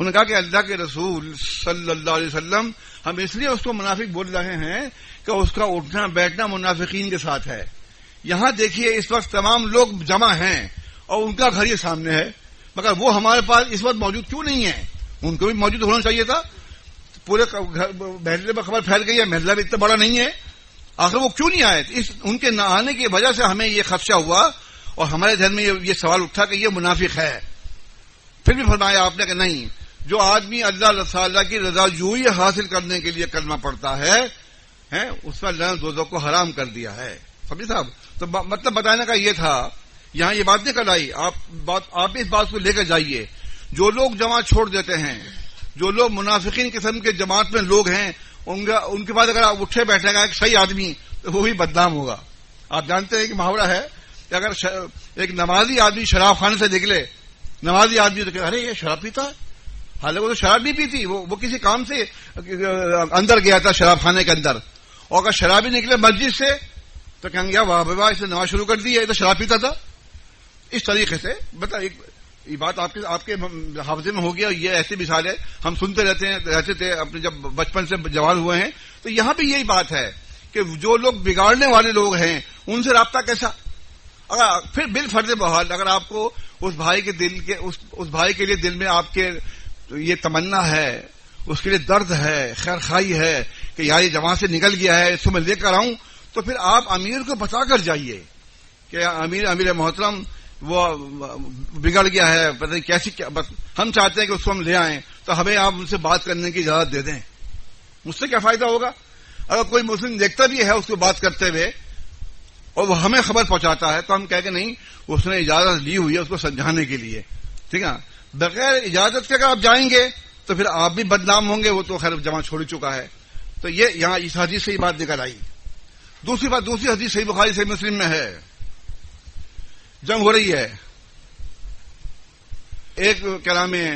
انہوں نے کہا کہ اللہ کے رسول صلی اللہ علیہ وسلم ہم اس لیے اس کو منافق بول رہے ہیں کہ اس کا اٹھنا بیٹھنا منافقین کے ساتھ ہے. یہاں دیکھیے اس وقت تمام لوگ جمع ہیں اور ان کا گھر یہ سامنے ہے، مگر وہ ہمارے پاس اس وقت موجود کیوں نہیں ہے؟ ان کو بھی موجود ہونا چاہیے تھا. پورے محلے میں خبر پھیل گئی ہے، محلہ بھی اتنا بڑا نہیں ہے، آخر وہ کیوں نہیں آئے؟ ان کے نہ آنے کی وجہ سے ہمیں یہ خدشہ ہوا اور ہمارے ذہن میں یہ سوال اٹھا کہ یہ منافق ہے. پھر بھی فرمایا آپ نے کہ نہیں، جو آدمی اللہ رسول کی رضا جوئی حاصل کرنے کے لیے کلمہ پڑھتا ہے اس پر اللہ نے دوزخ کو حرام کر دیا ہے. سمجھے صاحب؟ تو مطلب بتانے کا یہ تھا، یہاں یہ بات نکل آئی. آپ اس بات کو لے کر جائیے، جو لوگ جماعت چھوڑ دیتے ہیں، جو لوگ منافقین قسم کے جماعت میں لوگ ہیں، ان کے بعد اگر آپ اٹھے بیٹھے گا ایک صحیح آدمی تو وہ بھی بدنام ہوگا. آپ جانتے ہیں کہ محاورہ ہے کہ اگر ایک نمازی آدمی شراب خانے سے نکلے، نمازی آدمی تو کہ ارے یہ شراب پیتا ہے، حالانکہ وہ تو شراب نہیں پیتی، وہ کسی کام سے اندر گیا تھا شراب خانے کے اندر، اور اگر شرابی نکلے مسجد سے تو کہیں گے واہ واہ اس نے نماز شروع کر دی ہے، یہ تو شراب پیتا تھا. اس طریقے سے یہ بات آپ کے حافظے میں ہو گیا. یہ ایسی مثال ہے ہم سنتے رہتے تھے اپنے جب بچپن سے جوان ہوئے ہیں. تو یہاں بھی یہی بات ہے کہ جو لوگ بگاڑنے والے لوگ ہیں ان سے رابطہ کیسا؟ اگر پھر بالفرض بحال اگر آپ کو اس بھائی کے لیے دل میں آپ کے یہ تمنا ہے، اس کے لیے درد ہے، خیر خواہی ہے کہ یار یہ جماعت سے نکل گیا ہے، اس کو میں لے کر آؤں، تو پھر آپ امیر کو بتا کر جائیے کہ امیر محترم وہ بگڑ گیا ہے، پتہ نہیں کیسی ہم چاہتے ہیں کہ اس کو ہم لے آئیں، تو ہمیں آپ ان سے بات کرنے کی اجازت دے دیں. مجھ سے کیا فائدہ ہوگا؟ اگر کوئی مسلم دیکھتا بھی ہے اس کو بات کرتے ہوئے اور وہ ہمیں خبر پہنچاتا ہے تو ہم کہہ کہ نہیں اس نے اجازت لی ہوئی ہے اس کو سمجھانے کے لیے، ٹھیک ہے. بغیر اجازت کے اگر آپ جائیں گے تو پھر آپ بھی بدنام ہوں گے، وہ تو خیر جمع چھوڑ چکا ہے. تو یہ یہاں اس حدیث سے یہ بات نکل آئی. دوسری حدیث صحیح بخاری صحیح مسلم میں ہے. جنگ ہو رہی ہے، ایک کیا نام ہے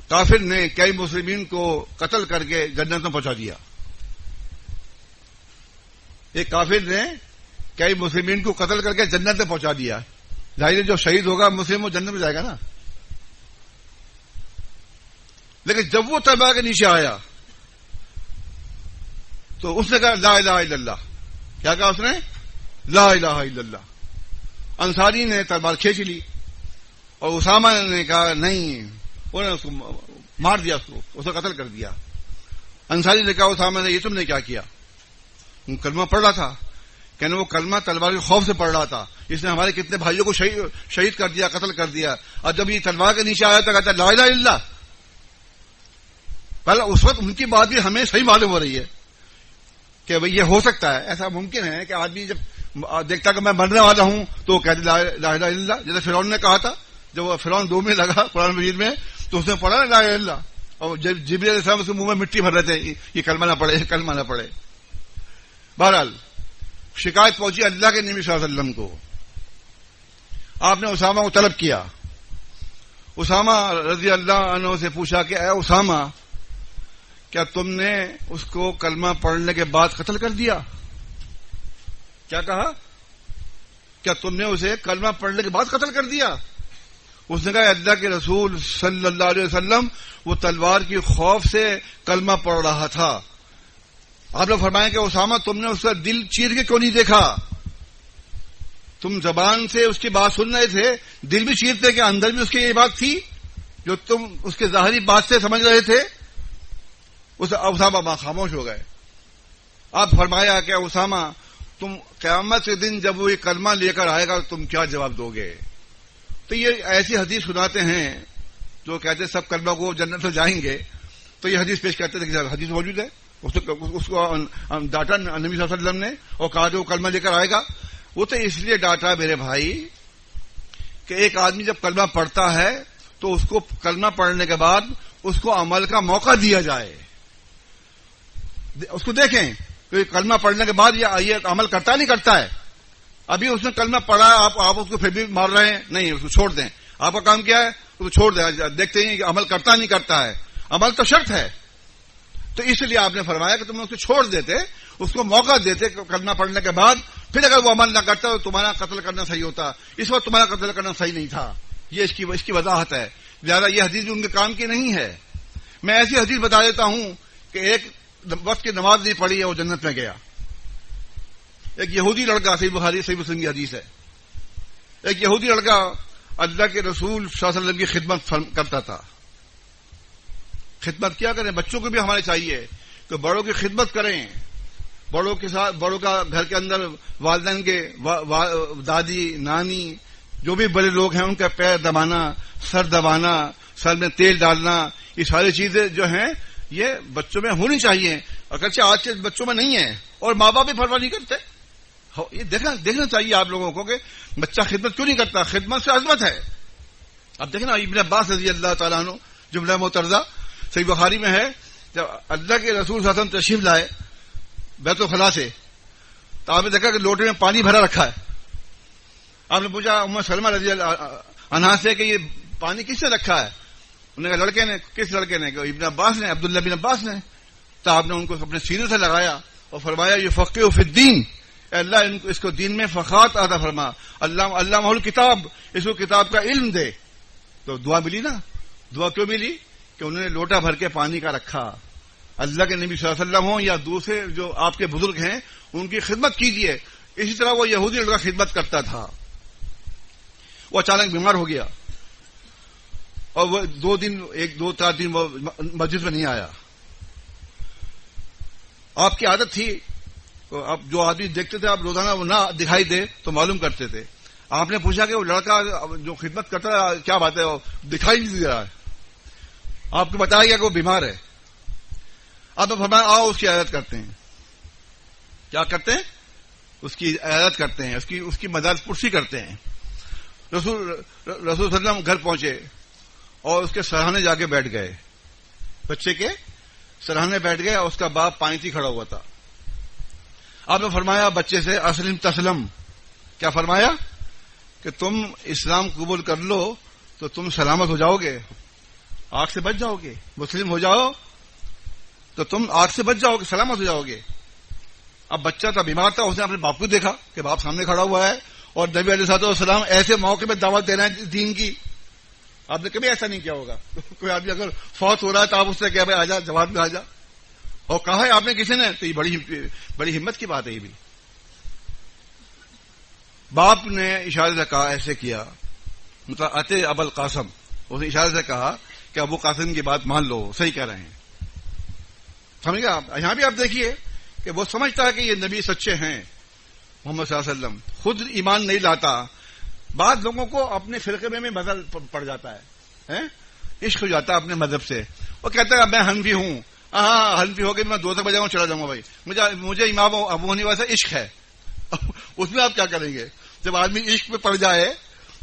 کافر نے کئی مسلمین کو قتل کر کے جنت میں پہنچا دیا. ایک کافر نے کئی مسلمین کو قتل کر کے جنت میں پہنچا دیا. ظاہر جو شہید ہوگا مسلم وہ جنت میں جائے گا نا. لیکن جب وہ تلوار کے نیچے آیا تو اس نے کہا لا الہ الا اللہ. کیا کہا اس نے؟ لا الہ الا اللہ. انصاری نے تلوار کھینچ لی اور اسامہ نے کہا نہیں، انہوں نے اس کو مار دیا، اس کو قتل کر دیا. انصاری نے کہا اسامہ نے یہ تم نے کیا کیا؟ کلمہ پڑھ رہا تھا. کہنے وہ کلمہ تلوار کے خوف سے پڑھ رہا تھا، اس نے ہمارے کتنے بھائیوں کو شہید کر دیا، قتل کر دیا. اور جب یہ تلوار کے نیچے آیا تو کہتا لا الہ الا اللہ. پہلے اس وقت ان کی بات بھی ہمیں صحیح معلوم ہو رہی ہے کہ بھئی یہ ہو سکتا ہے، ایسا ممکن ہے کہ آدمی جب دیکھتا کہ میں مرنے والا ہوں تو وہ کہتے لا الہ الا اللہ. جیسے فرعون نے کہا تھا جب وہ فرعون ڈوبنے لگا قرآن مجید میں تو اس نے پڑھا لا الہ الا اللہ، اور جبریل علیہ السلام اس کے منہ میں مٹی بھر رہے تھے یہ کلمہ نہ پڑھے، کلمہ نہ پڑھے. بہرحال شکایت پہنچی اللہ کے نبی صلی اللہ علیہ وسلم کو. آپ نے اسامہ کو طلب کیا. اسامہ رضی اللہ عنہ سے پوچھا کہ اے اسامہ کیا تم نے اس کو کلمہ پڑھنے کے بعد قتل کر دیا؟ کیا کہا؟ کیا تم نے اسے کلمہ پڑھنے کے بعد قتل کر دیا؟ اس نے کہا اللہ کے رسول صلی اللہ علیہ وسلم وہ تلوار کی خوف سے کلمہ پڑھ رہا تھا. آپ نے فرمایا کہ اسامہ تم نے اس کا دل چیر کے کیوں نہیں دیکھا؟ تم زبان سے اس کی بات سن رہے تھے، دل بھی چیرتے کہ اندر بھی اس کی یہ بات تھی جو تم اس کے ظاہری بات سے سمجھ رہے تھے. اسامہ خاموش ہو گئے. آپ فرمایا کہ اسامہ تم قیامت کے دن جب وہ یہ کلمہ لے کر آئے گا تم کیا جواب دو گے؟ تو یہ ایسی حدیث سناتے ہیں جو کہتے ہیں سب کلمہ کو جنت سے جائیں گے. تو یہ حدیث پیش کرتے تھے کہ حدیث موجود ہے، اس کو ڈاٹا نبی صلی اللہ علیہ وسلم نے اور کہا جو کلمہ لے کر آئے گا. وہ تو اس لیے ڈاٹا میرے بھائی کہ ایک آدمی جب کلمہ پڑھتا ہے تو اس کو کلمہ پڑھنے کے بعد اس کو عمل کا موقع دیا جائے. اس کو دیکھیں کہ کلمہ پڑھنے کے بعد یہ عمل کرتا نہیں کرتا ہے. ابھی اس نے کلمہ پڑھا آپ اس کو پھر بھی مار رہے ہیں، نہیں اس کو چھوڑ دیں. آپ کا کام کیا ہے؟ اس کو چھوڑ دیں. دیکھتے ہیں کہ عمل کرتا نہیں کرتا ہے. عمل تو شرط ہے. تو اس لیے آپ نے فرمایا کہ تم اس کو چھوڑ دیتے، اس کو موقع دیتے کلمہ پڑھنے کے بعد. پھر اگر وہ عمل نہ کرتا تو تمہارا قتل کرنا صحیح ہوتا. اس وقت تمہارا قتل کرنا صحیح نہیں تھا. یہ اس کی وضاحت ہے. لہٰذا یہ حدیث بھی ان کے کام کی نہیں ہے. میں ایسی حدیث بتا دیتا ہوں کہ ایک وقت کی نماز نہیں پڑھی ہے وہ جنت میں گیا. ایک یہودی لڑکا، صحیح بخاری صحیح مسلم کی حدیث ہے، ایک یہودی لڑکا اللہ کے رسول صلی اللہ علیہ وسلم کی خدمت کرتا تھا. خدمت کیا کریں، بچوں کو بھی ہمارے چاہیے کہ بڑوں کی خدمت کریں. بڑوں کے ساتھ، بڑوں کا گھر کے اندر والدین کے دادی نانی جو بھی بڑے لوگ ہیں ان کا پیر دبانا، سر دبانا، سر میں تیل ڈالنا، یہ ساری چیزیں جو ہیں یہ بچوں میں ہونی چاہیے. اگرچہ آج کے بچوں میں نہیں ہے اور ماں باپ بھی پرواہ نہیں کرتے. یہ دیکھنا چاہیے آپ لوگوں کو کہ بچہ خدمت کیوں نہیں کرتا. خدمت سے عظمت ہے. اب دیکھیں نا ابن عباس رضی اللہ تعالیٰ عنہ جملہ مترجہ صحیح بخاری میں ہے، جب اللہ کے رسول صلی اللہ علیہ وسلم تشریف لائے بیت الخلاء سے تو آپ نے دیکھا کہ لوٹے میں پانی بھرا رکھا ہے. آپ نے پوچھا ام سلمہ رضی اللہ عنہا سے کہ یہ پانی کس نے رکھا ہے؟ انہوں نے کہا لڑکے نے. کس لڑکے نے؟ کہ ابن عباس نے، عبداللہ بن عباس نے. تو آپ نے ان کو اپنے سینے سے لگایا اور فرمایا یہ فقیہ فی الدین، اے اللہ اس کو دین میں فقاہت عطا فرما، اللہ محل کتاب، اس کو کتاب کا علم دے. تو دعا ملی نا. دعا کیوں ملی؟ کہ انہوں نے لوٹا بھر کے پانی کا رکھا. اللہ کے نبی صلی اللہ علیہ وسلم ہوں یا دوسرے جو آپ کے بزرگ ہیں ان کی خدمت کیجیے. اسی طرح وہ یہودی لڑکا خدمت کرتا تھا. وہ اچانک بیمار ہو گیا اور وہ 2-4 دن وہ مسجد میں نہیں آیا. آپ کی عادت تھی، آپ جو آدمی دیکھتے تھے آپ روزانہ وہ نہ دکھائی دے تو معلوم کرتے تھے. آپ نے پوچھا کہ وہ لڑکا جو خدمت کرتا تھا کیا بات ہے، وہ دکھائی نہیں دے رہا ہے. آپ کو بتایا گیا کہ وہ بیمار ہے. آپ نے فرمایا آؤ اس کی عیادت کرتے ہیں. کیا کرتے ہیں؟ اس کی عیادت کرتے ہیں، اس کی مدد پرسی کرتے ہیں. رسول صلی اللہ علیہ وسلم گھر پہنچے اور اس کے سرہانے جا کے بیٹھ گئے. بچے کے سرہانے بیٹھ گئے اور اس کا باپ پانی تھی کھڑا ہوا تھا. آپ نے فرمایا بچے سے اسلم تسلم. کیا فرمایا؟ کہ تم اسلام قبول کر لو تو تم سلامت ہو جاؤ گے، آگ سے بچ جاؤ گے. مسلم ہو جاؤ تو تم آگ سے بچ جاؤ گے، سلامت ہو جاؤ گے. اب بچہ تھا، بیمار تھا، اس نے اپنے باپ کو دیکھا کہ باپ سامنے کھڑا ہوا ہے اور نبی علیہ الصلوۃ والسلام ایسے موقع پہ دعوت دے رہے ہیں دین کی. آپ نے کبھی ایسا نہیں کیا ہوگا. کوئی آدمی اگر فوت ہو رہا ہے تو آپ اس سے کہا بھائی آجا، جواب میں آجا. اور کہا ہے آپ نے کسی نے، تو یہ بڑی ہمت کی بات ہے. یہ بھی باپ نے اشارے سے کہا، ایسے کیا مطلب اتے ابو القاسم، اس نے اشارے سے کہا کہ ابو قاسم کی بات مان لو، صحیح کہہ رہے ہیں. سمجھ گئے آپ؟ یہاں بھی آپ دیکھیے کہ وہ سمجھتا ہے کہ یہ نبی سچے ہیں محمد صلی اللہ علیہ وسلم، خود ایمان نہیں لاتا. بعض لوگوں کو اپنے فرقے میں بدل پڑ جاتا ہے، عشق ہو جاتا ہے اپنے مذہب سے. وہ کہتا ہے میں حنفی ہوں، ہاں حنفی ہو گئے، میں 2 تک بجے چلا جاؤں گا بھائی، مجھے امام ابو حنیفہ سے عشق ہے. اس میں آپ کیا کریں گے؟ جب آدمی عشق پہ پڑ جائے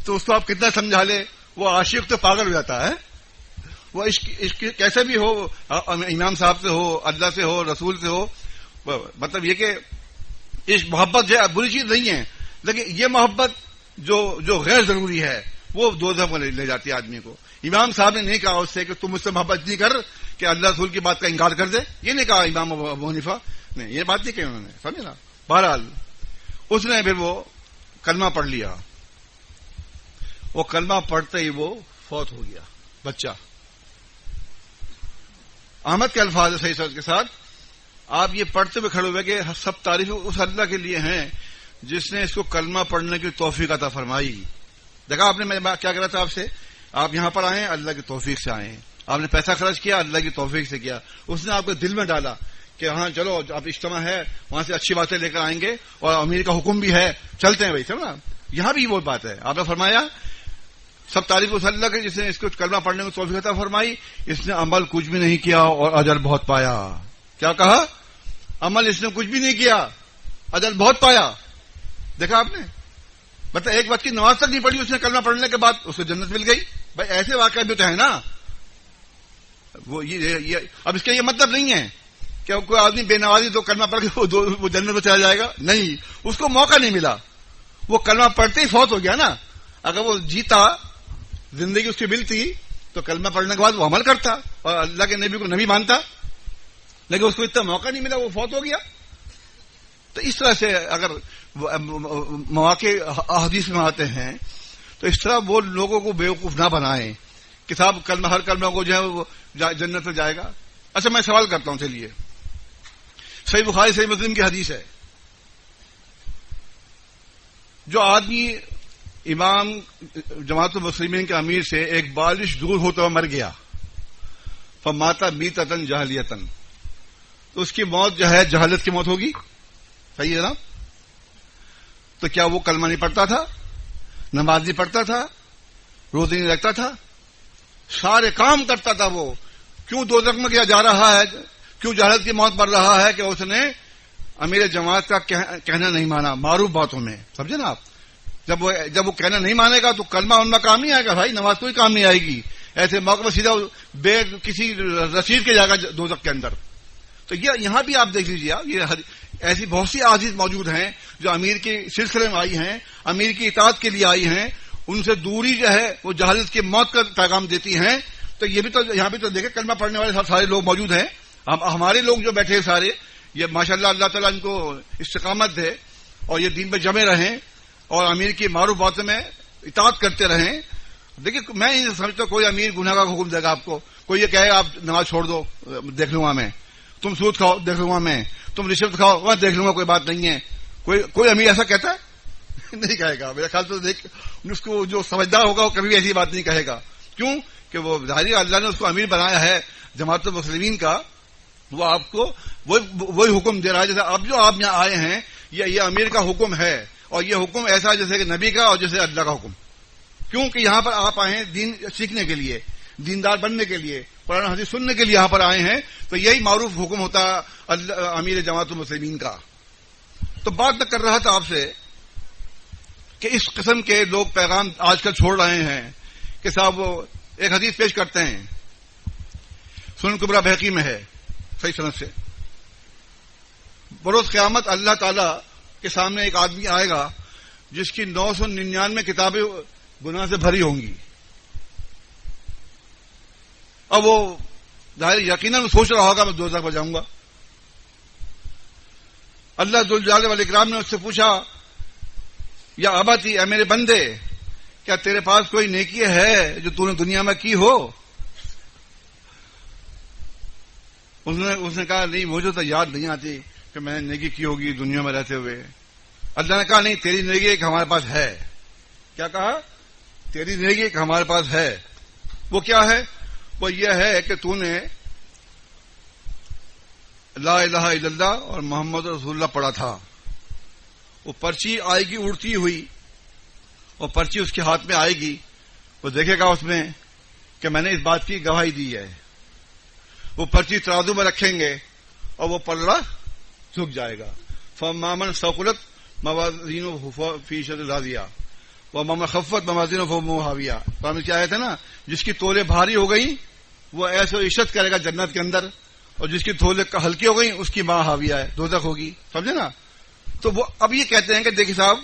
تو اس کو آپ کتنا سمجھا لے، وہ عاشق تو پاگل ہو جاتا ہے. وہ عشق کیسے بھی ہو، امام صاحب سے ہو، اللہ سے ہو، رسول سے ہو. مطلب یہ کہ عشق محبت جو بری چیز نہیں ہے، لیکن یہ محبت جو غیر ضروری ہے وہ دوزخ میں لے جاتی ہے آدمی کو. امام صاحب نے نہیں کہا اس سے کہ تم مجھ سے محبت نہیں کر کہ اللہ رسول کی بات کا انکار کر دے. یہ نہیں کہا امام ابو حنیفہ نے، یہ بات نہیں کہی انہوں نے. سمجھے نا؟ بہرحال اس نے پھر وہ کلمہ پڑھ لیا. وہ کلمہ پڑھتے ہی وہ فوت ہو گیا بچہ. احمد کے الفاظ صحیح سچ کے ساتھ آپ یہ پڑھتے ہوئے کھڑے ہوئے کہ سب تعریف اس اللہ کے لیے ہیں جس نے اس کو کلمہ پڑھنے کی توفیق عطا فرمائی. دیکھا آپ نے، میں کیا کہہ رہا تھا آپ سے، آپ یہاں پر آئے اللہ کی توفیق سے آئے ہیں. آپ نے پیسہ خرچ کیا اللہ کی توفیق سے کیا. اس نے آپ کو دل میں ڈالا کہ ہاں چلو اب اجتماع ہے، وہاں سے اچھی باتیں لے کر آئیں گے اور امیر کا حکم بھی ہے، چلتے ہیں بھائی. سمجھا؟ یہاں بھی وہ بات ہے. آپ نے فرمایا سب تعریف اس اللہ کے جس نے اس کو کلمہ پڑھنے کی توفیق عطا فرمائی. اس نے عمل کچھ بھی نہیں کیا اور اجر بہت پایا. کیا کہا؟ عمل اس نے کچھ بھی نہیں کیا، اجر بہت پایا. دیکھا آپ نے؟ مطلب ایک وقت کی نماز تک نہیں پڑھی اس نے کلمہ پڑھنے کے بعد اس کو جنت مل گئی. بھائی ایسے واقعہ بھی تو ہے نا. وہ اب اس کا یہ مطلب نہیں ہے کہ کوئی آدمی بے نمازی تو کلمہ پڑھ کے وہ جنت میں چلا جائے گا. نہیں، اس کو موقع نہیں ملا. وہ کلمہ پڑھتے ہی فوت ہو گیا نا. اگر وہ جیتا، زندگی اس کی ملتی تو کلمہ پڑھنے کے بعد وہ عمل کرتا اور اللہ کے نبی کو نبی مانتا. لیکن اس کو اتنا موقع نہیں ملا، وہ فوت ہو گیا. تو اس طرح سے اگر مواقع احادیث میں آتے ہیں تو اس طرح وہ لوگوں کو بیوقوف نہ بنائیں کتاب کلمہ ہر کلمہ کو جو ہے وہ جنت میں جائے گا؟ اچھا میں سوال کرتا ہوں، چلیے صحیح بخاری صحیح مسلم کی حدیث ہے، جو آدمی امام جماعت المسلمین کے امیر سے ایک بارش دور ہوتا ہوا مر گیا، فماتا میتۃ جاہلیۃ، تو اس کی موت جو ہے جہالت کی موت ہوگی، صحیح ہے نا؟ تو کیا وہ کلمہ نہیں پڑھتا تھا، نماز نہیں پڑھتا تھا، روزے نہیں رکھتا تھا، سارے کام کرتا تھا، وہ کیوں دوزخ میں کیا جا رہا ہے؟ کیوں جہالت کی موت مر رہا ہے؟ کہ اس نے امیر جماعت کا کہنا نہیں مانا معروف باتوں میں، سمجھے نا آپ؟ جب وہ کہنا نہیں مانے گا تو کلمہ ان کا کام نہیں آئے گا بھائی، نماز کوئی کام نہیں آئے گی، ایسے موقع پر سیدھا بے کسی رسید کے جائے گا دوزخ کے اندر۔ تو یہ یہاں بھی آپ دیکھ لیجیے، یہ ایسی بہت سی احادیث موجود ہیں جو امیر کے سلسلے میں آئی ہیں، امیر کی اطاعت کے لیے آئی ہیں، ان سے دوری جو ہے وہ جہالت کی موت کا پیغام دیتی ہیں۔ تو یہ بھی تو یہاں بھی تو دیکھیں کلمہ پڑھنے والے سارے لوگ موجود ہیں، ہمارے لوگ جو بیٹھے سارے، یہ ماشاءاللہ اللہ تعالیٰ ان کو استقامت دے اور یہ دین پہ جمے رہیں اور امیر کی معروف باتوں میں اطاعت کرتے رہیں۔ دیکھیے میں نہیں سمجھتا کوئی امیر گناہ کا حکم دے گا آپ کو، کوئی یہ کہے آپ نماز چھوڑ دو دیکھ لوں گا میں، تم سود کھاؤ دیکھ لوں گا میں، تم رشوت کھاؤ وہ دیکھ لوں گا، کوئی بات نہیں ہے۔ کوئی امیر ایسا کہتا ہے؟ نہیں کہے گا میرا خیال تو۔ دیکھ اس کو جو سمجھدار ہوگا وہ کبھی بھی ایسی بات نہیں کہے گا، کیوں کہ وہ ظاہر اللہ نے اس کو امیر بنایا ہے جماعت المسلمین کا، وہ آپ کو وہی حکم دے رہا ہے جیسے اب جو آپ یہاں آئے ہیں یہ امیر کا حکم ہے، اور یہ حکم ایسا جیسے کہ نبی کا اور جیسے اللہ کا حکم، کیونکہ یہاں پر آپ آئے ہیں دین سیکھنے کے لیے، دیندار بننے کے لیے، قرآن حدیث سننے کے لیے یہاں پر آئے ہیں، تو یہی معروف حکم ہوتا امیر جماعت المسلمین کا۔ تو بات میں کر رہا تھا آپ سے کہ اس قسم کے لوگ پیغام آج کل چھوڑ رہے ہیں کہ صاحب وہ ایک حدیث پیش کرتے ہیں، سنن کبریٰ بہقی میں ہے صحیح سند سے، بروز قیامت اللہ تعالی کے سامنے ایک آدمی آئے گا جس کی 999 کتابیں گناہ سے بھری ہوں گی، اب وہ ظاہر یقیناً سوچ رہا ہوگا میں دوزخ میں جاؤں گا۔ اللہ ذوالجلال والاکرام نے اس سے پوچھا یا ابتی، اے میرے بندے کیا تیرے پاس کوئی نیکی ہے جو تو نے دنیا میں کی ہو؟ اس نے کہا نہیں مجھے تو یاد نہیں آتی کہ میں نے نیکی کی ہوگی دنیا میں رہتے ہوئے۔ اللہ نے کہا نہیں تیری نیکی ایک ہمارے پاس ہے۔ کیا کہا؟ تیری نیکی ایک ہمارے پاس ہے۔ وہ کیا ہے؟ وہ یہ ہے کہ تو نے لا الہ الا اللہ اور محمد رسول اللہ پڑھا تھا۔ وہ پرچی آئے گی اڑتی ہوئی، وہ پرچی اس کے ہاتھ میں آئے گی، وہ دیکھے گا اس میں کہ میں نے اس بات کی گواہی دی ہے۔ وہ پرچی ترازو میں رکھیں گے اور وہ پلڑا جھک جائے گا۔ فَمَّن ثَقُلَتْ مَوَازِينُهُ فِي شَدٍّ رَاضِيَةٍ وَمَّن خَفَّتْ مَوَازِينُهُ فَأُمُّهُ هَاوِيَةٌ۔ قرآن میں کیا آیت ہے نا، جس کی تولے بھاری ہو گئی وہ ایسے عشت کرے گا جنت کے اندر، اور جس کی تولے ہلکی ہو گئی اس کی ماں حاویہ ہے، دوزخ ہوگی، سمجھے نا؟ تو وہ اب یہ کہتے ہیں کہ دیکھیے صاحب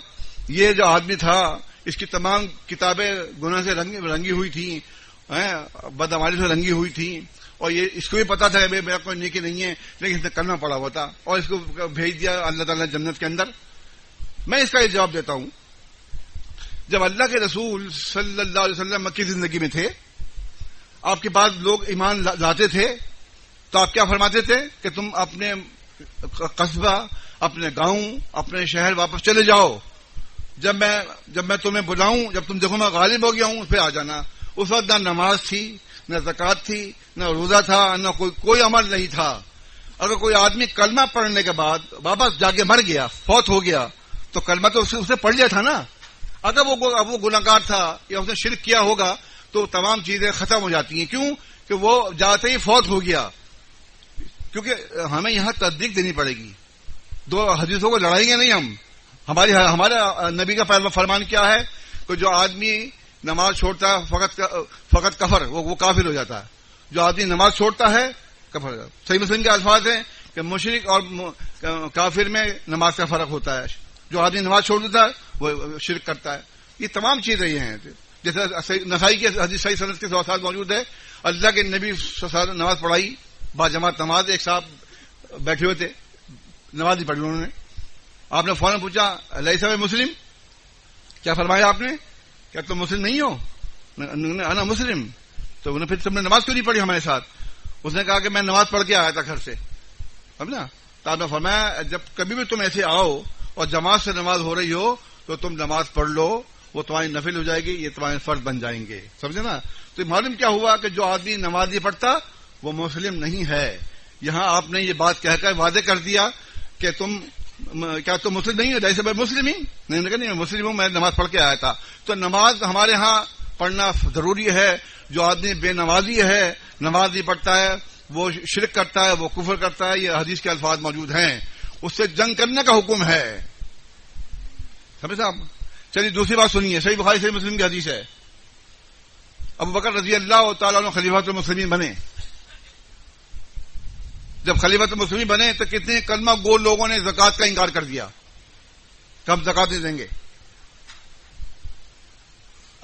یہ جو آدمی تھا اس کی تمام کتابیں گناہ سے رنگی ہوئی تھیں، بدعمالی سے رنگی ہوئی تھیں، اور یہ اس کو بھی پتا تھا کہ میرا کوئی نیکی نہیں ہے، لیکن اس نے کلمہ پڑھا ہوا تھا اور اس کو بھیج دیا اللہ تعالیٰ نے جنت کے اندر۔ میں اس کا یہ جواب دیتا ہوں، جب اللہ کے رسول صلی اللہ علیہ وسلم مکی زندگی میں تھے، آپ کے پاس لوگ ایمان لاتے تھے تو آپ کیا فرماتے تھے کہ تم اپنے قصبہ، اپنے گاؤں، اپنے شہر واپس چلے جاؤ، جب میں تمہیں بلاؤں، جب تم دیکھو میں غالب ہو گیا ہوں پھر آ جانا۔ اس وقت نہ نماز تھی، نہ زکوٰۃ تھی، نہ روزہ تھا، نہ کوئی عمل نہیں تھا۔ اگر کوئی آدمی کلمہ پڑھنے کے بعد واپس جا کے مر گیا، فوت ہو گیا، تو کلمہ تو اسے پڑھ لیا تھا نا۔ اگر وہ گناہگار تھا یا اس نے شرک کیا ہوگا تو تمام چیزیں ختم ہو جاتی ہیں۔ کیوں کہ وہ جاتے ہی فوت ہو گیا۔ کیونکہ ہمیں یہاں تصدیق دینی پڑے گی، دو حدیثوں کو لڑائیں گے نہیں ہم۔ ہمارا نبی کا فرمان کیا ہے کہ جو آدمی نماز چھوڑتا ہے فقط کفر، وہ کافر ہو جاتا ہے۔ جو آدمی نماز چھوڑتا ہے کفر ہو جاتا ہے۔ صحیح مسلم کے الفاظ ہیں کہ مشرک اور کافر میں نماز کا فرق ہوتا ہے۔ جو آدمی نماز چھوڑ دیتا ہے وہ شرک کرتا ہے۔ یہ تمام چیزیں یہ ہیں، جیسے نسائی کی حدیث صحیح سند کے ساتھ موجود ہے، اللہ کے نبی نماز پڑھائی، باجماعت نماز، ایک صاحب بیٹھے ہوئے تھے، نماز نہیں پڑھی انہوں نے۔ آپ نے فوراً پوچھا لیسا مسلم، کیا فرمایا آپ نے؟ کیا تم مسلم نہیں ہو؟ انا مسلم۔ تو انہیں پھر تم نے نماز کیوں نہیں پڑھی ہمارے ساتھ؟ اس نے کہا کہ میں نماز پڑھ کے آیا تھا گھر سے. سمجھا؟ تو آپ نے فرمایا جب کبھی بھی تم ایسے آؤ اور جماعت سے نماز ہو رہی ہو تو تم نماز پڑھ لو, وہ تمہاری نفل ہو جائے گی, یہ تمہارے فرض بن جائیں گے. سمجھے نا؟ تو معلوم کیا ہوا کہ جو آدمی نماز نہیں پڑھتا وہ مسلم نہیں ہے. یہاں آپ نے یہ بات کہہ کر وعدے کر دیا کہ کیا تم مسلم نہیں ہو؟ جیسے میں مسلم ہی نہیں, مسلم ہوں, میں نماز پڑھ کے آیا تھا. تو نماز ہمارے ہاں پڑھنا ضروری ہے. جو آدمی بے نمازی ہے, نماز نہیں پڑھتا ہے, وہ شرک کرتا ہے, وہ کفر کرتا ہے. یہ حدیث کے الفاظ موجود ہیں, اس سے جنگ کرنے کا حکم ہے. سمجھ صاحب؟ چلیے دوسری بات سنیے, صحیح بخاری صحیح مسلم کی حدیث ہے. ابو بکر رضی اللہ تعالیٰ عنہ خلیفۃ المسلمین بنے. جب خلیفۃ المسلمین بنے تو کتنے کلمہ گو لوگوں نے زکوٰۃ کا انکار کر دیا کہ ہم زکوٰۃ نہیں دیں گے.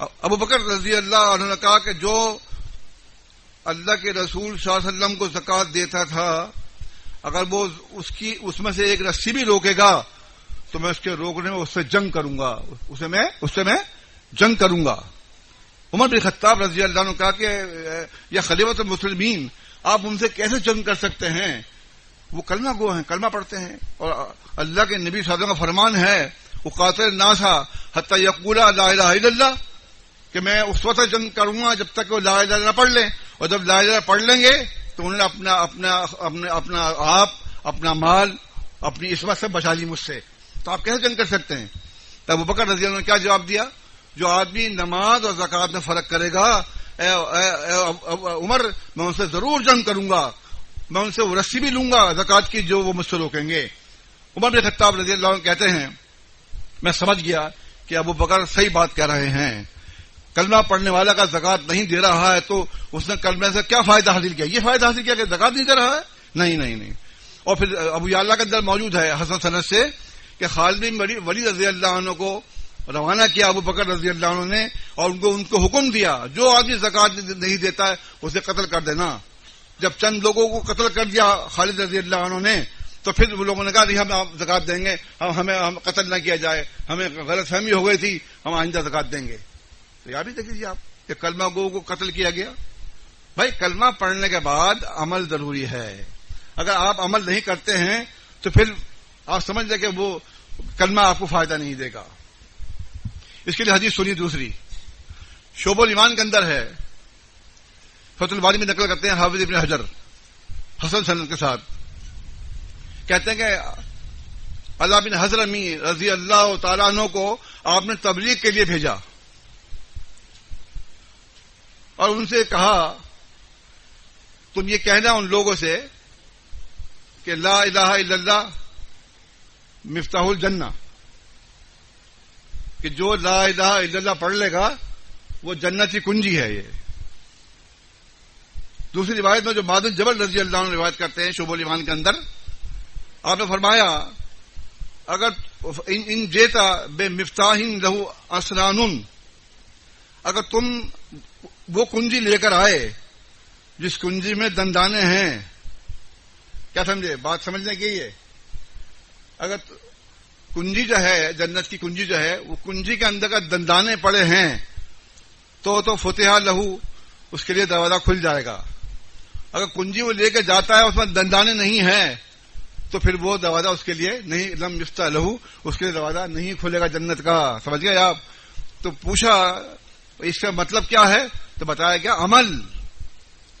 ابو بکر رضی اللہ عنہ نے کہا کہ جو اللہ کے رسول صلی اللہ علیہ وسلم کو زکوٰۃ دیتا تھا, اگر وہ اس میں سے ایک رسی بھی روکے گا تو میں اس کے روکنے میں اس سے جنگ کروں گا, اس سے میں جنگ کروں گا. عمر بن خطاب رضی اللہ عنہ کہا کہ یا خلیفۃ المسلمین, آپ ان سے کیسے جنگ کر سکتے ہیں؟ وہ کلمہ گو ہیں, کلمہ پڑھتے ہیں, اور اللہ کے نبی صلی اللہ علیہ وسلم کا فرمان ہے وقاتل الناس حتی یقولا لا الہ الا اللہ, کہ میں اس وقت جنگ کروں گا جب تک وہ لا الہ الا اللہ نہ پڑھ لیں, اور جب لا الہ پڑھ لیں گے تو انہوں نے اپنا آپ, اپنا مال, اپنی عصمت سے بچا لی مجھ سے. تو آپ کیسے جنگ کر سکتے ہیں؟ تو ابو بکر رضی اللہ عنہ نے کیا جواب دیا؟ جو آدمی نماز اور زکوٰۃ میں فرق کرے گا, اے عمر میں ان سے ضرور جنگ کروں گا, میں ان سے وہ رسی بھی لوں گا زکوٰۃ کی جو وہ مجھ سے روکیں گے. عمر بن خطاب رضی اللہ عنہ کہتے ہیں میں سمجھ گیا کہ ابو بکر صحیح بات کہہ رہے ہیں. کلمہ پڑھنے والا کا زکوٰۃ نہیں دے رہا ہے تو اس نے کلمہ سے کیا فائدہ حاصل کیا؟ یہ فائدہ حاصل کیا کہ زکوٰۃ نہیں دے رہا ہے؟ نہیں. اور پھر ابو یعلا کے اندر موجود ہے حسن سند سے کہ خالد بن ولید رضی اللہ عنہ کو روانہ کیا ابو بکر رضی اللہ عنہ نے, اور ان کو حکم دیا جو آدمی زکوٰۃ نہیں دیتا ہے اسے قتل کر دینا. جب چند لوگوں کو قتل کر دیا خالد رضی اللہ عنہ نے, تو پھر وہ لوگوں نے کہا نہیں ہم زکوٰۃ دیں گے, ہم قتل نہ کیا جائے, ہمیں غلط فہمی ہو گئی تھی, ہم آئندہ زکوٰۃ دیں گے. تو یاد بھی دیکھ لیجیے آپ کہ کلمہ گو کو قتل کیا گیا. بھائی کلمہ پڑھنے کے بعد عمل ضروری ہے. اگر آپ عمل نہیں کرتے ہیں تو پھر آپ سمجھ لیں کہ وہ کلمہ آپ کو فائدہ نہیں دے گا. اس کے لیے حدیث سنیے دوسری, شعب الایمان کے اندر ہے, فتح الباری میں نقل کرتے ہیں حافظ ابن حجر حسن سند کے ساتھ, کہتے ہیں کہ اللہ بن حضرمی رضی اللہ تعالیٰ عنہ کو آپ نے تبلیغ کے لیے بھیجا اور ان سے کہا تم یہ کہنا ان لوگوں سے کہ لا الہ الا اللہ مفتاح الجنہ, کہ جو لا الہ الا اللہ پڑھ لے گا وہ جنت کی کنجی ہے. یہ دوسری روایت میں جو معاذ بن جبل رضی اللہ عنہ روایت کرتے ہیں شعب الایمان کے اندر, آپ نے فرمایا اگر ان جیتا بے مفتاح لہو اسنان, اگر تم وہ کنجی لے کر آئے جس کنجی میں دندانے ہیں. کیا سمجھے بات؟ سمجھنے کی ہے. اگر کنجی جو ہے جنت کی کنجی جو ہے وہ کنجی کے اندر کا دندانے پڑے ہیں تو فتح لہو, اس کے لیے دروازہ کھل جائے گا. اگر کنجی وہ لے کے جاتا ہے اس میں دندانے نہیں ہیں تو پھر وہ دروازہ اس کے لیے نہیں, لم یفتح لہو, اس کے لیے دروازہ نہیں کھلے گا جنت کا. سمجھ گئے آپ؟ تو پوچھا اس کا مطلب کیا ہے؟ تو بتایا گیا عمل.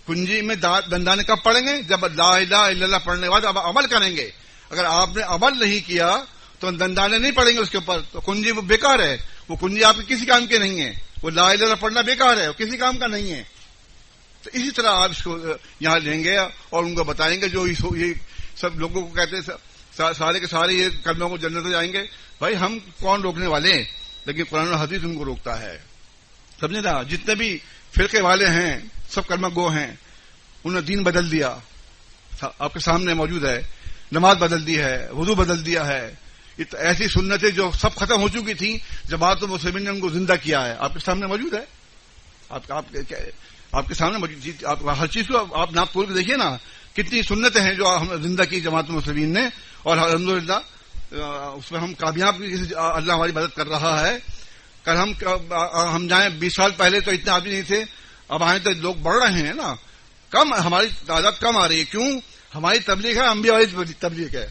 کنجی میں دندانے کب پڑیں گے؟ جب لا الہ الا اللہ پڑھنے کے بعد اب عمل کریں گے. اگر آپ نے عمل نہیں کیا تو دندانے نہیں پڑیں گے اس کے اوپر, تو کنجی وہ بیکار ہے. وہ کنجی آپ کے کسی کام کے نہیں ہے. وہ لا الہ الا اللہ پڑھنا بیکار ہے, وہ کسی کام کا نہیں ہے. تو اسی طرح آپ اس کو یہاں لیں گے اور ان کو بتائیں گے جو یہ سب لوگوں کو کہتے ہیں سارے کے سارے یہ کلموں کو جنت میں جائیں گے. بھائی ہم کون روکنے والے ہیں؟ لیکن قرآن و حدیث ان کو روکتا ہے. سمجھے نا؟ جتنے بھی فرقے والے ہیں سب کلمہ گو ہیں, انہوں نے دین بدل دیا. آپ کے سامنے موجود ہے. نماز بدل دی ہے, وضو بدل دیا ہے. ایسی سنتیں جو سب ختم ہو چکی تھیں جماعت المسلمین نے ان کو زندہ کیا ہے. آپ کے سامنے موجود ہے. آپ کے سامنے موجود. آپ ہر چیز کو آپ ناپ تول کے دیکھیے نا, کتنی سنتیں ہیں جو ہم زندہ کی جماعت المسلمین نے, اور الحمدللہ اس میں ہم کامیاب, اللہ ہماری مدد کر رہا ہے. کل ہم جائیں 20 سال پہلے تو اتنے آدمی نہیں تھے. اب آئیں تو لوگ بڑھ رہے ہیں نا, کم ہماری تعداد کم آ رہی ہے. کیوں؟ ہماری تبلیغ ہے, انبیاء والی تبلیغ ہے.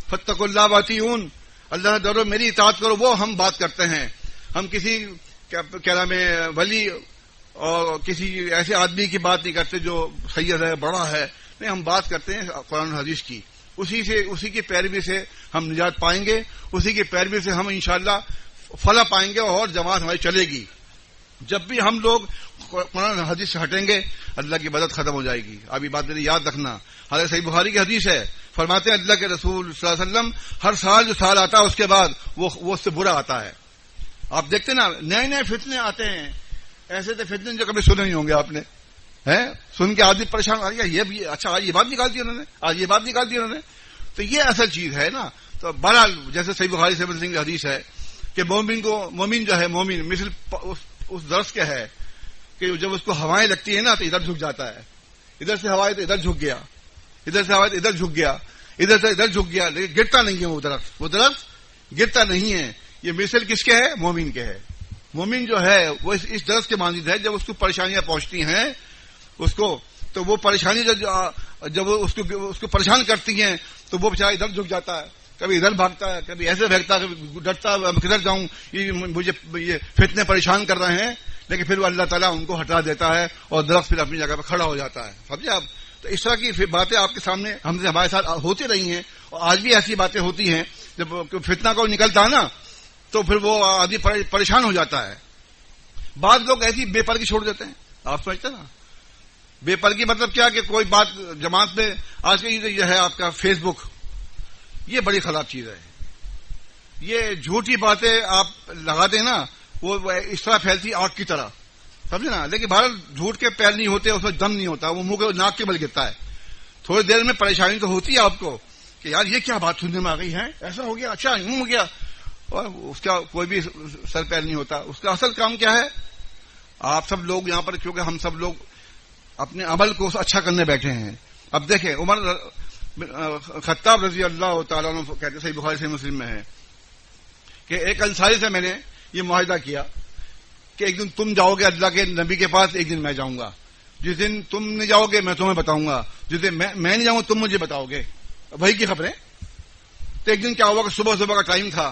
فاتقوا اللہ واطیعون, اللہ نے ڈرو میری اطاعت کرو, وہ ہم بات کرتے ہیں. ہم کسی کیا نام ہے ولی اور کسی ایسے آدمی کی بات نہیں کرتے جو سید ہے, بڑا ہے. نہیں, ہم بات کرتے ہیں قرآن و حدیث کی. اسی کی پیروی سے ہم نجات پائیں گے, اسی کی پیروی سے ہم انشاءاللہ فلاح پائیں گے اور جماعت ہماری چلے گی. جب بھی ہم لوگ قرآن حدیث سے ہٹیں گے اللہ کی مدد ختم ہو جائے گی. ابھی بات میری یاد رکھنا, حضرت صحیح بخاری کی حدیث ہے, فرماتے ہیں اللہ کے رسول صلی اللہ علیہ وسلم ہر سال جو سال آتا ہے اس کے بعد وہ اس سے برا آتا ہے. آپ دیکھتے نا نئے نئے فتنے آتے ہیں, ایسے تو فتنے جو کبھی سنے نہیں ہوں گے آپ نے, سن کے آدمی پریشان آ گیا, یہ اچھا آج یہ بات نکال دی انہوں نے, آج یہ بات نکال دی انہوں نے. تو یہ اصل چیز ہے نا. تو بہرحال جیسے صحیح بخاری سے مسلم کی حدیث ہے کہ مومن جو ہے مومن مثل اس درس کے ہے کہ جب اس کو ہوائیں لگتی ہے نا تو ادھر جھک جاتا ہے, ادھر سے ہوائیں تو ادھر جھک گیا, ادھر سے ہوائیں تو ادھر جھک گیا, ادھر سے ادھر جھک گیا, لیکن گرتا نہیں ہے وہ درخت گرتا نہیں ہے. یہ مثل کس کے ہے؟ مومن کے ہے. مومن جو ہے وہ اس درس کے مانند ہے. جب اس کو پریشانیاں پہنچتی ہیں اس کو, تو وہ پریشانی جب اس کو پریشان کرتی ہیں تو وہ بیچارہ ادھر جھک جاتا ہے, کبھی ادھر بھاگتا ہے, کبھی ایسے بھاگتا ہے, کبھی ڈرتا ہے میں کدھر جاؤں, یہ مجھے یہ فتنے پریشان کر رہے ہیں. لیکن پھر وہ اللہ تعالیٰ ان کو ہٹا دیتا ہے اور درخت پھر اپنی جگہ پہ کھڑا ہو جاتا ہے. سمجھے آپ؟ تو اس طرح کی باتیں آپ کے سامنے ہمارے ساتھ ہوتی رہی ہیں اور آج بھی ایسی باتیں ہوتی ہیں. جب فتنہ کو نکلتا ہے نا تو پھر وہ آدمی پریشان ہو جاتا ہے. بعض لوگ ایسی بے پرگی چھوڑ دیتے ہیں. آپ سمجھتے ہیں نا بے پرگی مطلب کیا کہ کوئی بات جماعت میں آج کے یہ ہے آپ کا فیس بک, یہ بڑی خراب چیز ہے. یہ جھوٹی باتیں آپ لگاتے ہیں نا وہ اس طرح پھیلتی آگ کی طرح, سمجھے نا. لیکن بہرحال جھوٹ کے پیر نہیں ہوتے, اس میں دم نہیں ہوتا, وہ منہ کے ناک کے بل گرتا ہے. تھوڑی دیر میں پریشانی تو ہوتی ہے آپ کو کہ یار یہ کیا بات سننے میں آ گئی ہے, ایسا ہو گیا, اچھا یوں ہو گیا, اور اس کا کوئی بھی سر پیر نہیں ہوتا. اس کا اصل کام کیا ہے؟ آپ سب لوگ یہاں پر, کیونکہ ہم سب لوگ اپنے عمل کو اچھا کرنے بیٹھے ہیں. اب دیکھیں عمر خطاب رضی اللہ تعالیٰ عنہ کہتے, صحیح بخاری سے مسلم میں ہے کہ ایک انصاری سے میں نے یہ معاہدہ کیا کہ ایک دن تم جاؤ گے اللہ کے نبی کے پاس, ایک دن میں جاؤں گا. جس دن تم نہیں جاؤ گے میں تمہیں بتاؤں گا, جس دن میں نہیں جاؤں گا تم مجھے بتاؤ گے. وہی کی خبریں. تو ایک دن کیا ہوا کہ صبح کا ٹائم تھا,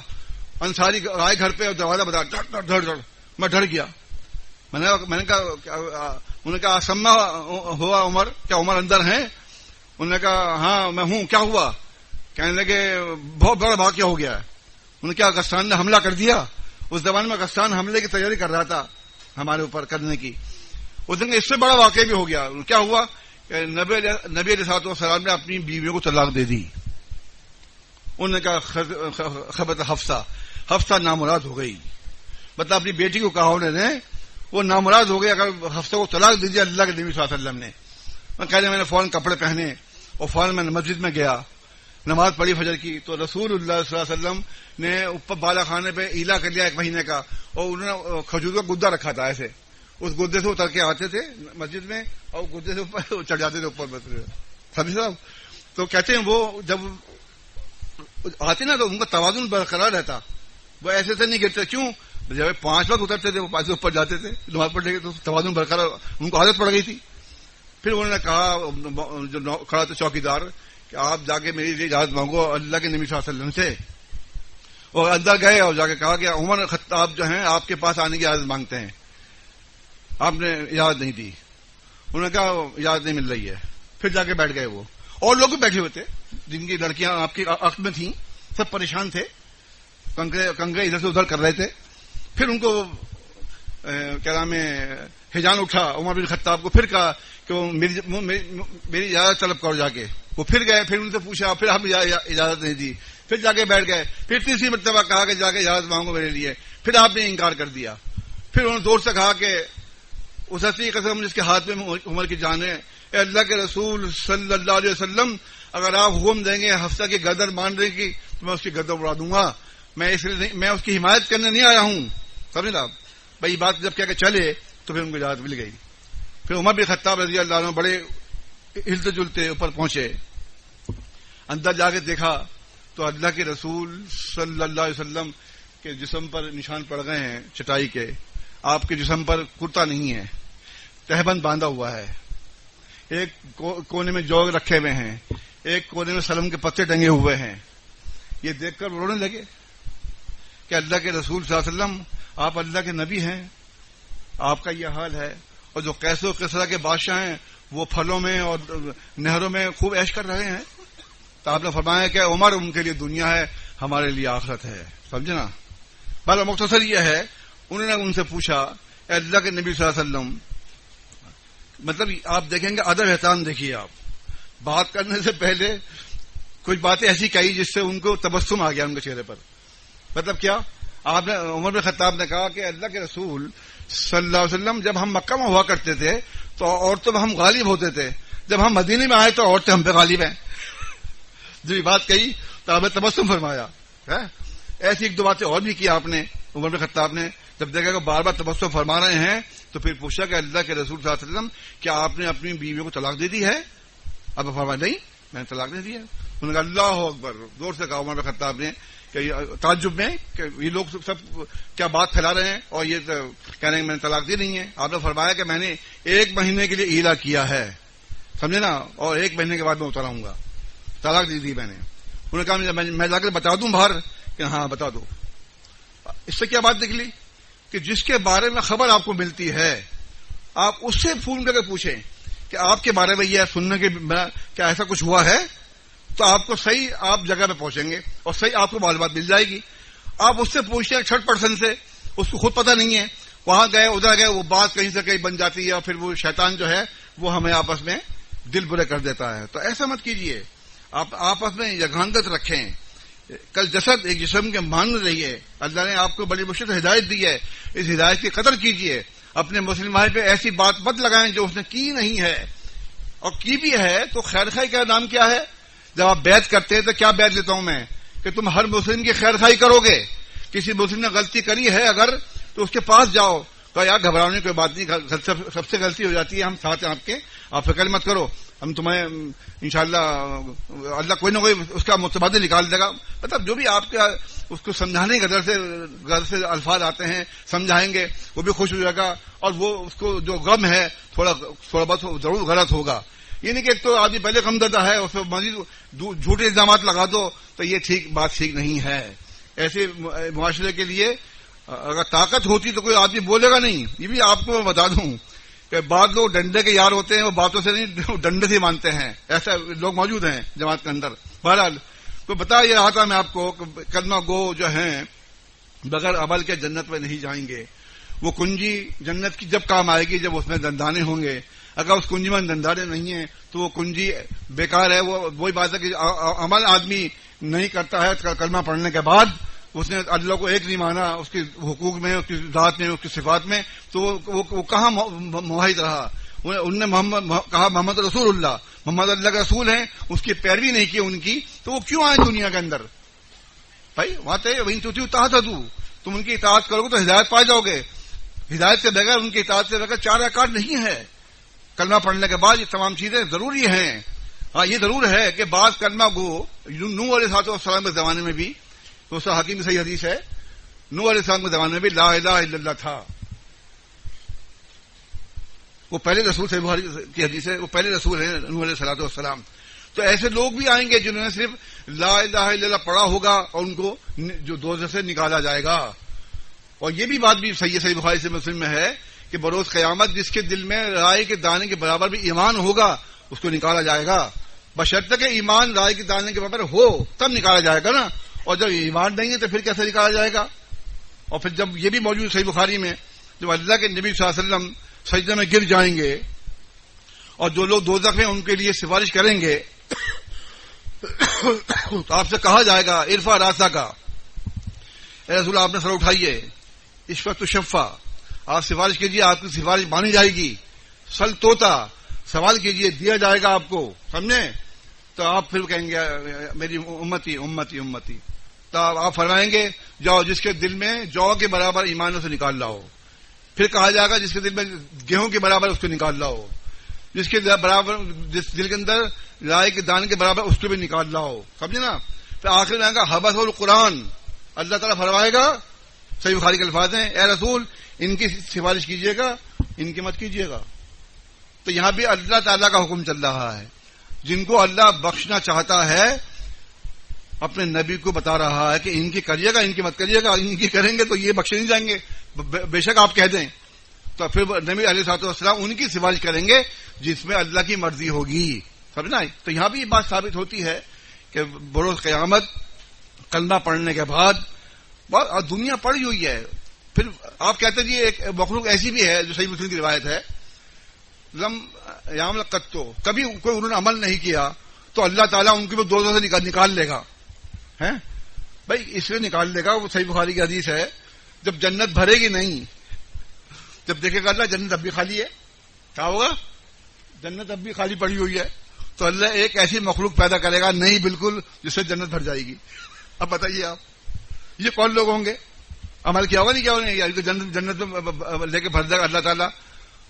انصاری آئے گھر پہ اور دروازہ بتا ڈر میں ڈر گیا. میں نے کہا انہوں نے کہا سما ہوا عمر, کیا عمر اندر ہیں؟ انہوں نے کہا ہاں میں ہوں, کیا ہوا؟ کہنے لگے بہت بڑا واقعہ ہو گیا ہے. انہوں نے کہا غسان نے حملہ کر دیا. اس زمانے میں غسان حملے کی تیاری کر رہا تھا ہمارے اوپر کرنے کی. اس دن اس سے بڑا واقعہ بھی ہو گیا. کیا ہوا کہ نبی علیہ الصلوۃ والسلام نے اپنی بیویوں کو طلاق دے دی. انہوں نے کہا خبت حفصہ نامراد ہو گئی. مطلب اپنی بیٹی کو کہا انہوں نے, وہ نامراد ہو گئی. اگر حفصہ کو طلاق دے دیا اللہ کے نبی صلی اللہ علیہ وسلم نے. میں نے فوراً کپڑے پہنے اور فوراً میں مسجد میں گیا, نماز پڑھی فجر کی. تو رسول اللہ صلی اللہ علیہ وسلم نے اوپر بالا خانے پہ ایلا کر لیا 1 مہینے کا, اور انہوں نے کھجور کا گدا رکھا تھا ایسے, اس گدے سے اتر کے آتے تھے مسجد میں اور گدے سے اوپر چڑھ جاتے تھے اوپر. سمجھ صاحب تو کہتے ہیں وہ جب آتے نا تو ان کا توازن برقرار رہتا, وہ ایسے سے نہیں گرتے. کیوں؟ جب 5 وقت اترتے تھے وہ 5 اوپر جاتے تھے نماز پڑھنے کے, تو توازن برقرار, ان کو عادت پڑ گئی تھی. پھر انہوں نے کہا جو کھڑا تھا چوکیدار کہ آپ جا کے میری لیے اجازت مانگو اللہ کے نبی صلی اللہ علیہ وسلم سے. اور اندر گئے اور جا کے کہا کہ عمر خطاب جو ہیں آپ کے پاس آنے کی اجازت مانگتے ہیں. آپ نے اجازت نہیں دی. انہوں نے کہا اجازت نہیں مل رہی ہے. پھر جا کے بیٹھ گئے وہ. اور لوگ بھی بیٹھے ہوئے تھے جن کی لڑکیاں آپ کی عقد میں تھیں, سب پریشان تھے, کنگرے ادھر سے ادھر کر رہے تھے. پھر ان کو کیا نام ہے ہجان اٹھا عمر بن خطاب کو. پھر کہا کہ وہ میری اجازت طلب کرو جا کے. وہ پھر گئے, پھر ان سے پوچھا, پھر ہم اجازت نہیں دی. پھر جا کے بیٹھ گئے. پھر تیسری مرتبہ کہا کہ جا کے اجازت مانگو میرے لیے. پھر آپ نے انکار کر دیا. پھر انہوں نے زور سے کہا کہ اس ہستی کی قسم جس کے ہاتھ میں عمر کی جان ہے, اے اللہ کے رسول صلی اللہ علیہ وسلم, اگر آپ حکم دیں گے حفصہ کی گردن باندھنے کی تو میں اس کی گردن اڑا دوں گا. میں اس کی حمایت کرنے نہیں آیا ہوں. سمجھ آپ بھائی بات جب کیا کہ چلے تو پھر ان کو اجازت مل گئی. پھر عمر بن خطاب رضی اللہ عنہ بڑے ہلتے جلتے اوپر پہنچے. اندر جا کے دیکھا تو اللہ کے رسول صلی اللہ علیہ وسلم کے جسم پر نشان پڑ گئے ہیں چٹائی کے. آپ کے جسم پر کرتا نہیں ہے, تہبند باندھا ہوا ہے، ایک کونے میں جوگ رکھے ہوئے ہیں، ایک کونے میں سلم کے پتے ٹنگے ہوئے ہیں. یہ دیکھ کر رونے لگے کہ اللہ کے رسول صلی اللہ علیہ وسلم، آپ اللہ کے نبی ہیں، آپ کا یہ حال ہے. اور جو قیس و کسریٰ کے بادشاہ ہیں وہ پھلوں میں اور نہروں میں خوب عیش کر رہے ہیں. تو آپ نے فرمایا کہ عمر ان کے لیے دنیا ہے، ہمارے لیے آخرت ہے. سمجھے نا؟ بھلا مختصر یہ ہے، انہوں نے ان سے پوچھا اے اللہ کے نبی صلی اللہ علیہ وسلم، مطلب آپ دیکھیں گے ادب احترام دیکھیے، آپ بات کرنے سے پہلے کچھ باتیں ایسی کہی جس سے ان کو تبسم آ گیا ان کے چہرے پر. مطلب کیا؟ آپ نے عمر بن خطاب نے کہا کہ اللہ کے رسول صلی اللہ علیہ وسلم جب ہم مکہ میں ہوا کرتے تھے تو عورتوں میں ہم غالب ہوتے تھے، جب ہم مدینے میں آئے تو عورتیں ہم پہ غالب ہیں. جو یہ بات کہی تو آپ نے تبسم فرمایا. ایسی ایک دو باتیں اور بھی کی آپ نے. عمر بن خطاب نے جب دیکھا کہ بار بار تبسم فرما رہے ہیں تو پھر پوچھا کہ اللہ کے رسول صلی اللہ علیہ وسلم کیا آپ نے اپنی بیویوں کو طلاق دے دی ہے؟ اب فرمایا نہیں، میں نے طلاق دے دی ہے. انہوں نے کہا اللہ اکبر، زور سے کہا عمر بن خطاب نے کہ تعجب میں کہ یہ لوگ سب کیا بات پھیلا رہے ہیں اور یہ کہہ رہے ہیں میں نے طلاق دی نہیں ہے. آپ نے فرمایا کہ میں نے 1 مہینے کے لیے ایلا کیا ہے، سمجھے نا، اور 1 مہینے کے بعد میں اتر آؤں گا. طلاق دے دی میں نے. انہوں نے کہا میں جا کر بتا دوں باہر کہ ہاں بتا دو. اس سے کیا بات نکلی کہ جس کے بارے میں خبر آپ کو ملتی ہے آپ اس سے فون کر کے پوچھیں کہ آپ کے بارے میں یہ سننے کے کیا ایسا کچھ ہوا ہے، تو آپ کو صحیح آپ جگہ پہ پہنچیں گے اور صحیح آپ کو معلومات مل جائے گی. آپ اس سے پوچھتے ہیں 6% سے، اس کو خود پتہ نہیں ہے، وہاں گئے ادھر گئے، وہ بات کہیں سے کہیں بن جاتی ہے اور پھر وہ شیطان جو ہے وہ ہمیں آپس میں دل برے کر دیتا ہے. تو ایسا مت کیجئے، آپ آپس میں یگانگت رکھیں. کل جسد ایک جسم کے مان رہیے. اللہ نے آپ کو بڑی مشکل ہدایت دی ہے، اس ہدایت کی قدر کیجئے. اپنے مسلم بھائی پہ ایسی بات مت لگائیں جو اس نے کی نہیں ہے، اور کی بھی ہے تو خیر خواہی کا نام کیا ہے؟ جب آپ بیعت کرتے ہیں تو کیا بیعت لیتا ہوں میں کہ تم ہر مسلم کی خیر خواہی کرو گے. کسی مسلم نے غلطی کری ہے اگر تو اس کے پاس جاؤ، کہا یار گھبرانے کی کوئی بات نہیں، سب سے غلطی ہو جاتی ہے، ہم ساتھ ہیں آپ کے، آپ فکر مت کرو، ہم تمہیں انشاءاللہ اللہ کوئی نہ کوئی اس کا متبادل نکال دے گا. مطلب جو بھی آپ کا اس کو سمجھانے کے غرض سے الفاظ آتے ہیں سمجھائیں گے، وہ بھی خوش ہو جائے گا اور وہ اس کو جو غم ہے تھوڑا بہت ضرور غلط ہوگا. یہ نہیں کہ ایک تو آدمی پہلے غم زدہ ہے اس پہ مزید جھوٹے الزامات لگا دو، تو یہ بات ٹھیک نہیں ہے. ایسے معاشرے کے لیے اگر طاقت ہوتی تو کوئی آدمی بولے گا نہیں. یہ بھی آپ کو میں بتا دوں کہ بعض لوگ ڈنڈے کے یار ہوتے ہیں، وہ باتوں سے نہیں ڈنڈے سے مانتے ہیں، ایسا لوگ موجود ہیں جماعت کے اندر. بہرحال تو بتا یہ رہا تھا میں آپ کو کلمہ گو جو ہیں بغیر عمل کے جنت میں نہیں جائیں گے. وہ کنجی جنت کی جب کام آئے گی جب اس میں دندانے ہوں گے. اگر اس کنجی میں دندانے نہیں ہیں تو وہ کنجی بیکار ہے. وہی بات ہے کہ عمل آدمی نہیں کرتا ہے کلمہ پڑھنے کے بعد، اس نے اللہ کو ایک نہیں مانا اس کے حقوق میں، اس کی ذات میں، اس کی صفات میں، تو وہ کہاں موحد رہا. انہوں نے کہا محمد رسول اللہ، محمد اللہ کے رسول ہیں، اس کی پیروی نہیں کی ان کی، تو وہ کیوں آئے دنیا کے اندر؟ بھائی وہاں وہیں تو تم ان کی اطاعت کرو گے تو ہدایت پا جاؤ گے. ہدایت کے بغیر، ان کی اطاعت کے بغیر 4 رکعت نہیں ہے. کلمہ پڑھنے کے بعد یہ تمام چیزیں ضروری ہیں. ہاں یہ ضرور ہے کہ بعض کلمہ گو نوح علیہ السلام کے زمانے میں بھی، تو اس حکیم صحیح حدیث ہے، نوح علیہ السلام کے زمانے میں بھی لا الہ الا اللہ تھا. وہ پہلے رسول سے بخاری کی حدیث ہے، وہ پہلے رسول ہیں نوح علیہ السلام. تو ایسے لوگ بھی آئیں گے جنہوں نے صرف لا الہ الا اللہ پڑھا ہوگا اور ان کو جو دوزخ سے نکالا جائے گا. اور یہ بھی بات بھی صحیح بخاری سے مسلم میں ہے کہ بروز قیامت جس کے دل میں رائے کے دانے کے برابر بھی ایمان ہوگا اس کو نکالا جائے گا. بشرطے کہ ایمان رائے کے دانے کے برابر ہو تب نکالا جائے گا نا. اور جب ایمان نہیں ہے تو پھر کیسے نکالا جائے گا؟ اور پھر جب یہ بھی موجود صحیح بخاری میں جب اللہ کے نبی صلی اللہ علیہ وسلم سجدے میں گر جائیں گے اور جو لوگ دوزخ میں ان کے لیے سفارش کریں گے تو آپ سے کہا جائے گا ارفع راسا کا، اے رسول آپ نے سر اٹھائیے، اشفع تشفع، آپ سفارش کیجیے آپ کی سفارش مانی جائے گی. سل توتا، سوال کیجیے دیا جائے گا آپ کو، سمجھے؟ تو آپ پھر کہیں گے میری امتی امتی امتی. تو آپ فرمائیں گے جاؤ جس کے دل میں جو کے برابر ایمانوں سے نکال لاؤ. پھر کہا جائے گا جس کے دل میں گیہوں کے برابر اس کو نکال لاؤ، جس کے برابر جس دل کے اندر رائے کے دانے کے برابر اس کو بھی نکال لاؤ. سمجھے نا؟ پھر آخر میں آئے گا حبس القرآن. اللہ تعالیٰ فرمائے گا، صحیح بخاری کے الفاظ ہیں، اے رسول ان کی سفارش کیجیے گا، ان کی مت کیجیے گا. تو یہاں بھی اللہ تعالیٰ کا حکم چل رہا ہے. جن کو اللہ بخشنا چاہتا ہے اپنے نبی کو بتا رہا ہے کہ ان کی کریے گا، ان کی مت کریے گا، ان کی کریں گے تو یہ بخشے نہیں جائیں گے، بے شک آپ کہہ دیں. تو پھر نبی علیہ الصلوۃ والسلام ان کی سفارش کریں گے جس میں اللہ کی مرضی ہوگی. سمجھنا ہے؟ تو یہاں بھی یہ بات ثابت ہوتی ہے کہ بروز قیامت کلمہ پڑھنے کے بعد دنیا پڑی ہوئی ہے. پھر آپ کہتے ہیں جی ایک مخلوق ایسی بھی ہے جو صحیح مسلم کی روایت ہے، لم یعمل قطو، کبھی کوئی انہوں نے عمل نہیں کیا تو اللہ تعالیٰ ان کو دوزخ سے نکال لے گا. ہیں بھائی اس لیے نکال لے گا، وہ صحیح بخاری کی حدیث ہے، جب جنت بھرے گی نہیں، جب دیکھے گا اللہ جنت اب بھی خالی ہے، کیا ہوگا؟ جنت اب بھی خالی پڑی ہوئی ہے، تو اللہ ایک ایسی مخلوق پیدا کرے گا نہیں بالکل جس سے جنت بھر جائے گی. اب بتائیے آپ یہ کون لوگ ہوں گے؟ عمل کیا ہوگا نہیں کیا ہوگا، جنت میں لے کے بھر دے گا اللہ تعالیٰ.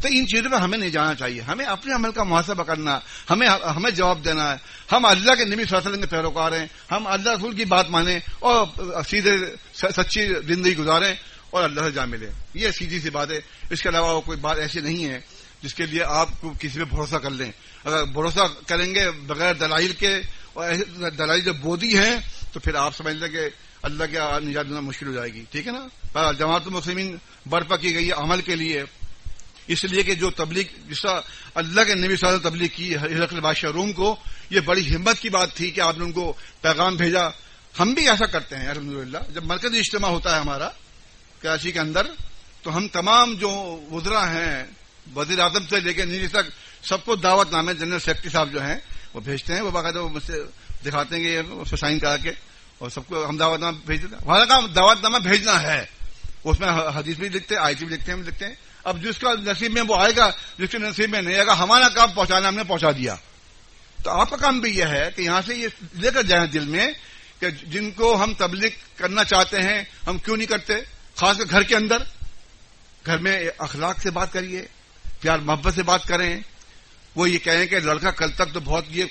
تو ان چیزوں میں ہمیں نہیں جانا چاہیے، ہمیں اپنے عمل کا محاسبہ کرنا، ہمیں جواب دینا ہے. ہم اللہ کے نبی صلی اللہ علیہ وسلم کے پیروکار ہیں، ہم اللہ رسول کی بات مانیں اور سیدھے سچی زندگی گزاریں اور اللہ سے جا ملے. یہ سیدھی سی بات ہے. اس کے علاوہ کوئی بات ایسی نہیں ہے جس کے لیے آپ کو کسی پہ بھروسہ کر لیں. اگر بھروسہ کریں گے بغیر دلائل کے، اور دلائل جو بودی ہیں، تو پھر آپ سمجھ لیں کہ اللہ کے نجات دینا مشکل ہو جائے گی. ٹھیک ہے نا؟ جماعت المسلمین برپا کی گئی ہے عمل کے لیے، اس لیے کہ جو تبلیغ جس طرح اللہ کے نبی صلی اللہ علیہ وسلم تبلیغ کی ہرقل بادشاہ روم کو، یہ بڑی ہمت کی بات تھی کہ آپ نے ان کو پیغام بھیجا. ہم بھی ایسا کرتے ہیں الحمدللہ. جب مرکزی اجتماع ہوتا ہے ہمارا کراچی کے اندر، تو ہم تمام جو وزراء ہیں وزیر اعظم سے لے کے نیچے تک سب کو دعوت نامے جنرل سیکرٹری صاحب جو ہیں وہ بھیجتے ہیں. وہ باقاعدہ مجھ سے دکھاتے ہیں کہ اس کو سائن کرا کے، اور سب کو ہم دعوت نامہ بھیج دیتے ہیں. ہمارا کام دعوت نامہ بھیجنا ہے، اس میں حدیث بھی لکھتے ہیں، آیت بھی لکھتے ہیں، ہم لکھتے ہیں. اب جس کا نصیب میں وہ آئے گا، جس کے نصیب میں نہیں آئے گا، ہمارا کام پہنچانا، ہم نے پہنچا دیا. تو آپ کا کام بھی یہ ہے کہ یہاں سے یہ لے کر جائیں دل میں کہ جن کو ہم تبلیغ کرنا چاہتے ہیں ہم کیوں نہیں کرتے. خاص کر گھر کے اندر، گھر میں اخلاق سے بات کریے، پیار محبت سے بات کریں. وہ یہ کہیں کہ لڑکا کل تک تو بہت یہ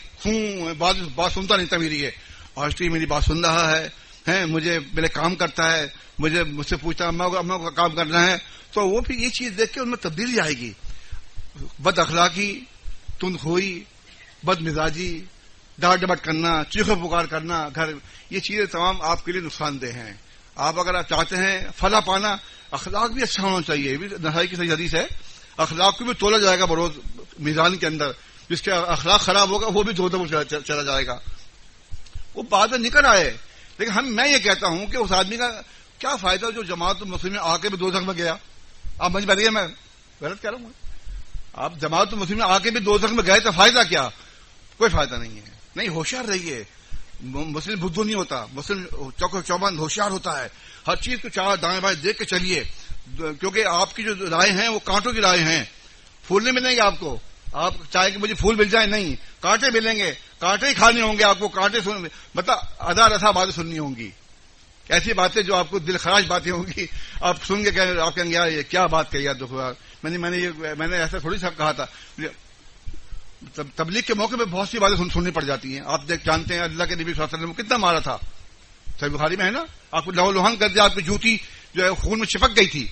بات سنتا نہیں تھا میری، ہے آج تو میری بات سن رہا ہے، مجھے میرے کام کرتا ہے، مجھ سے پوچھتا اماں کو کام کرنا ہے. تو وہ بھی یہ چیز دیکھ کے ان میں تبدیلی آئے گی. بد اخلاقی، تندخوئی، بد مزاجی، ڈانٹ ڈپٹ کرنا، چیخو پکار کرنا گھر، یہ چیزیں تمام آپ کے لیے نقصان دہ ہیں. آپ اگر آپ چاہتے ہیں فلاح پانا، اخلاق بھی اچھا ہونا چاہیے. یہ بھی نسائی کی صحیح حدیث ہے، اخلاق کو بھی تولا جائے گا بروز میزان کے اندر. جس کے اخلاق خراب ہوگا وہ بھی دو چلا جائے گا. وہ بعد میں نکل آئے. لیکن میں یہ کہتا ہوں کہ اس آدمی کا کیا فائدہ جو جماعت المسلمین آ کے بھی دوزخ میں گیا. آپ مجھے بتائیے میں غلط کہہ رہا ہوں؟ آپ جماعت المسلمین آ کے بھی دوزخ میں گئے تو فائدہ کیا؟ کوئی فائدہ نہیں ہے. نہیں، ہوشیار رہیے. مسلم بدھو نہیں ہوتا، مسلم چوبند ہوشیار ہوتا ہے. ہر چیز کو چار دائیں بائیں دیکھ کے چلیے، کیونکہ آپ کی جو رائے ہیں وہ کانٹوں کی رائے ہیں. پھول نہیں ملیں گے آپ کو. آپ چاہے کہ مجھے پھول مل جائے، نہیں، کانٹے ملیں گے. کانٹے ہی کھانے ہوں گے آپ کو، کانٹے مطلب آدھا رسا باتیں سننی ہوں گی. ایسی باتیں جو آپ کو دل خراش باتیں ہوں گی، آپ سن کے آپ کہیں گے یار یہ کیا بات کہی یار، دکھ میں نے ایسا تھوڑی سا کہا تھا. تبلیغ کے موقع پہ بہت سی باتیں سننی پڑ جاتی ہیں. آپ جانتے ہیں اللہ کے نبی صلی اللہ علیہ وسلم کو کتنا مارا تھا، صحیح بخاری میں ہے نا. آپ کو لہو لوہان کر دیا، آپ کی جوتی جو ہے خون میں چپک گئی تھی.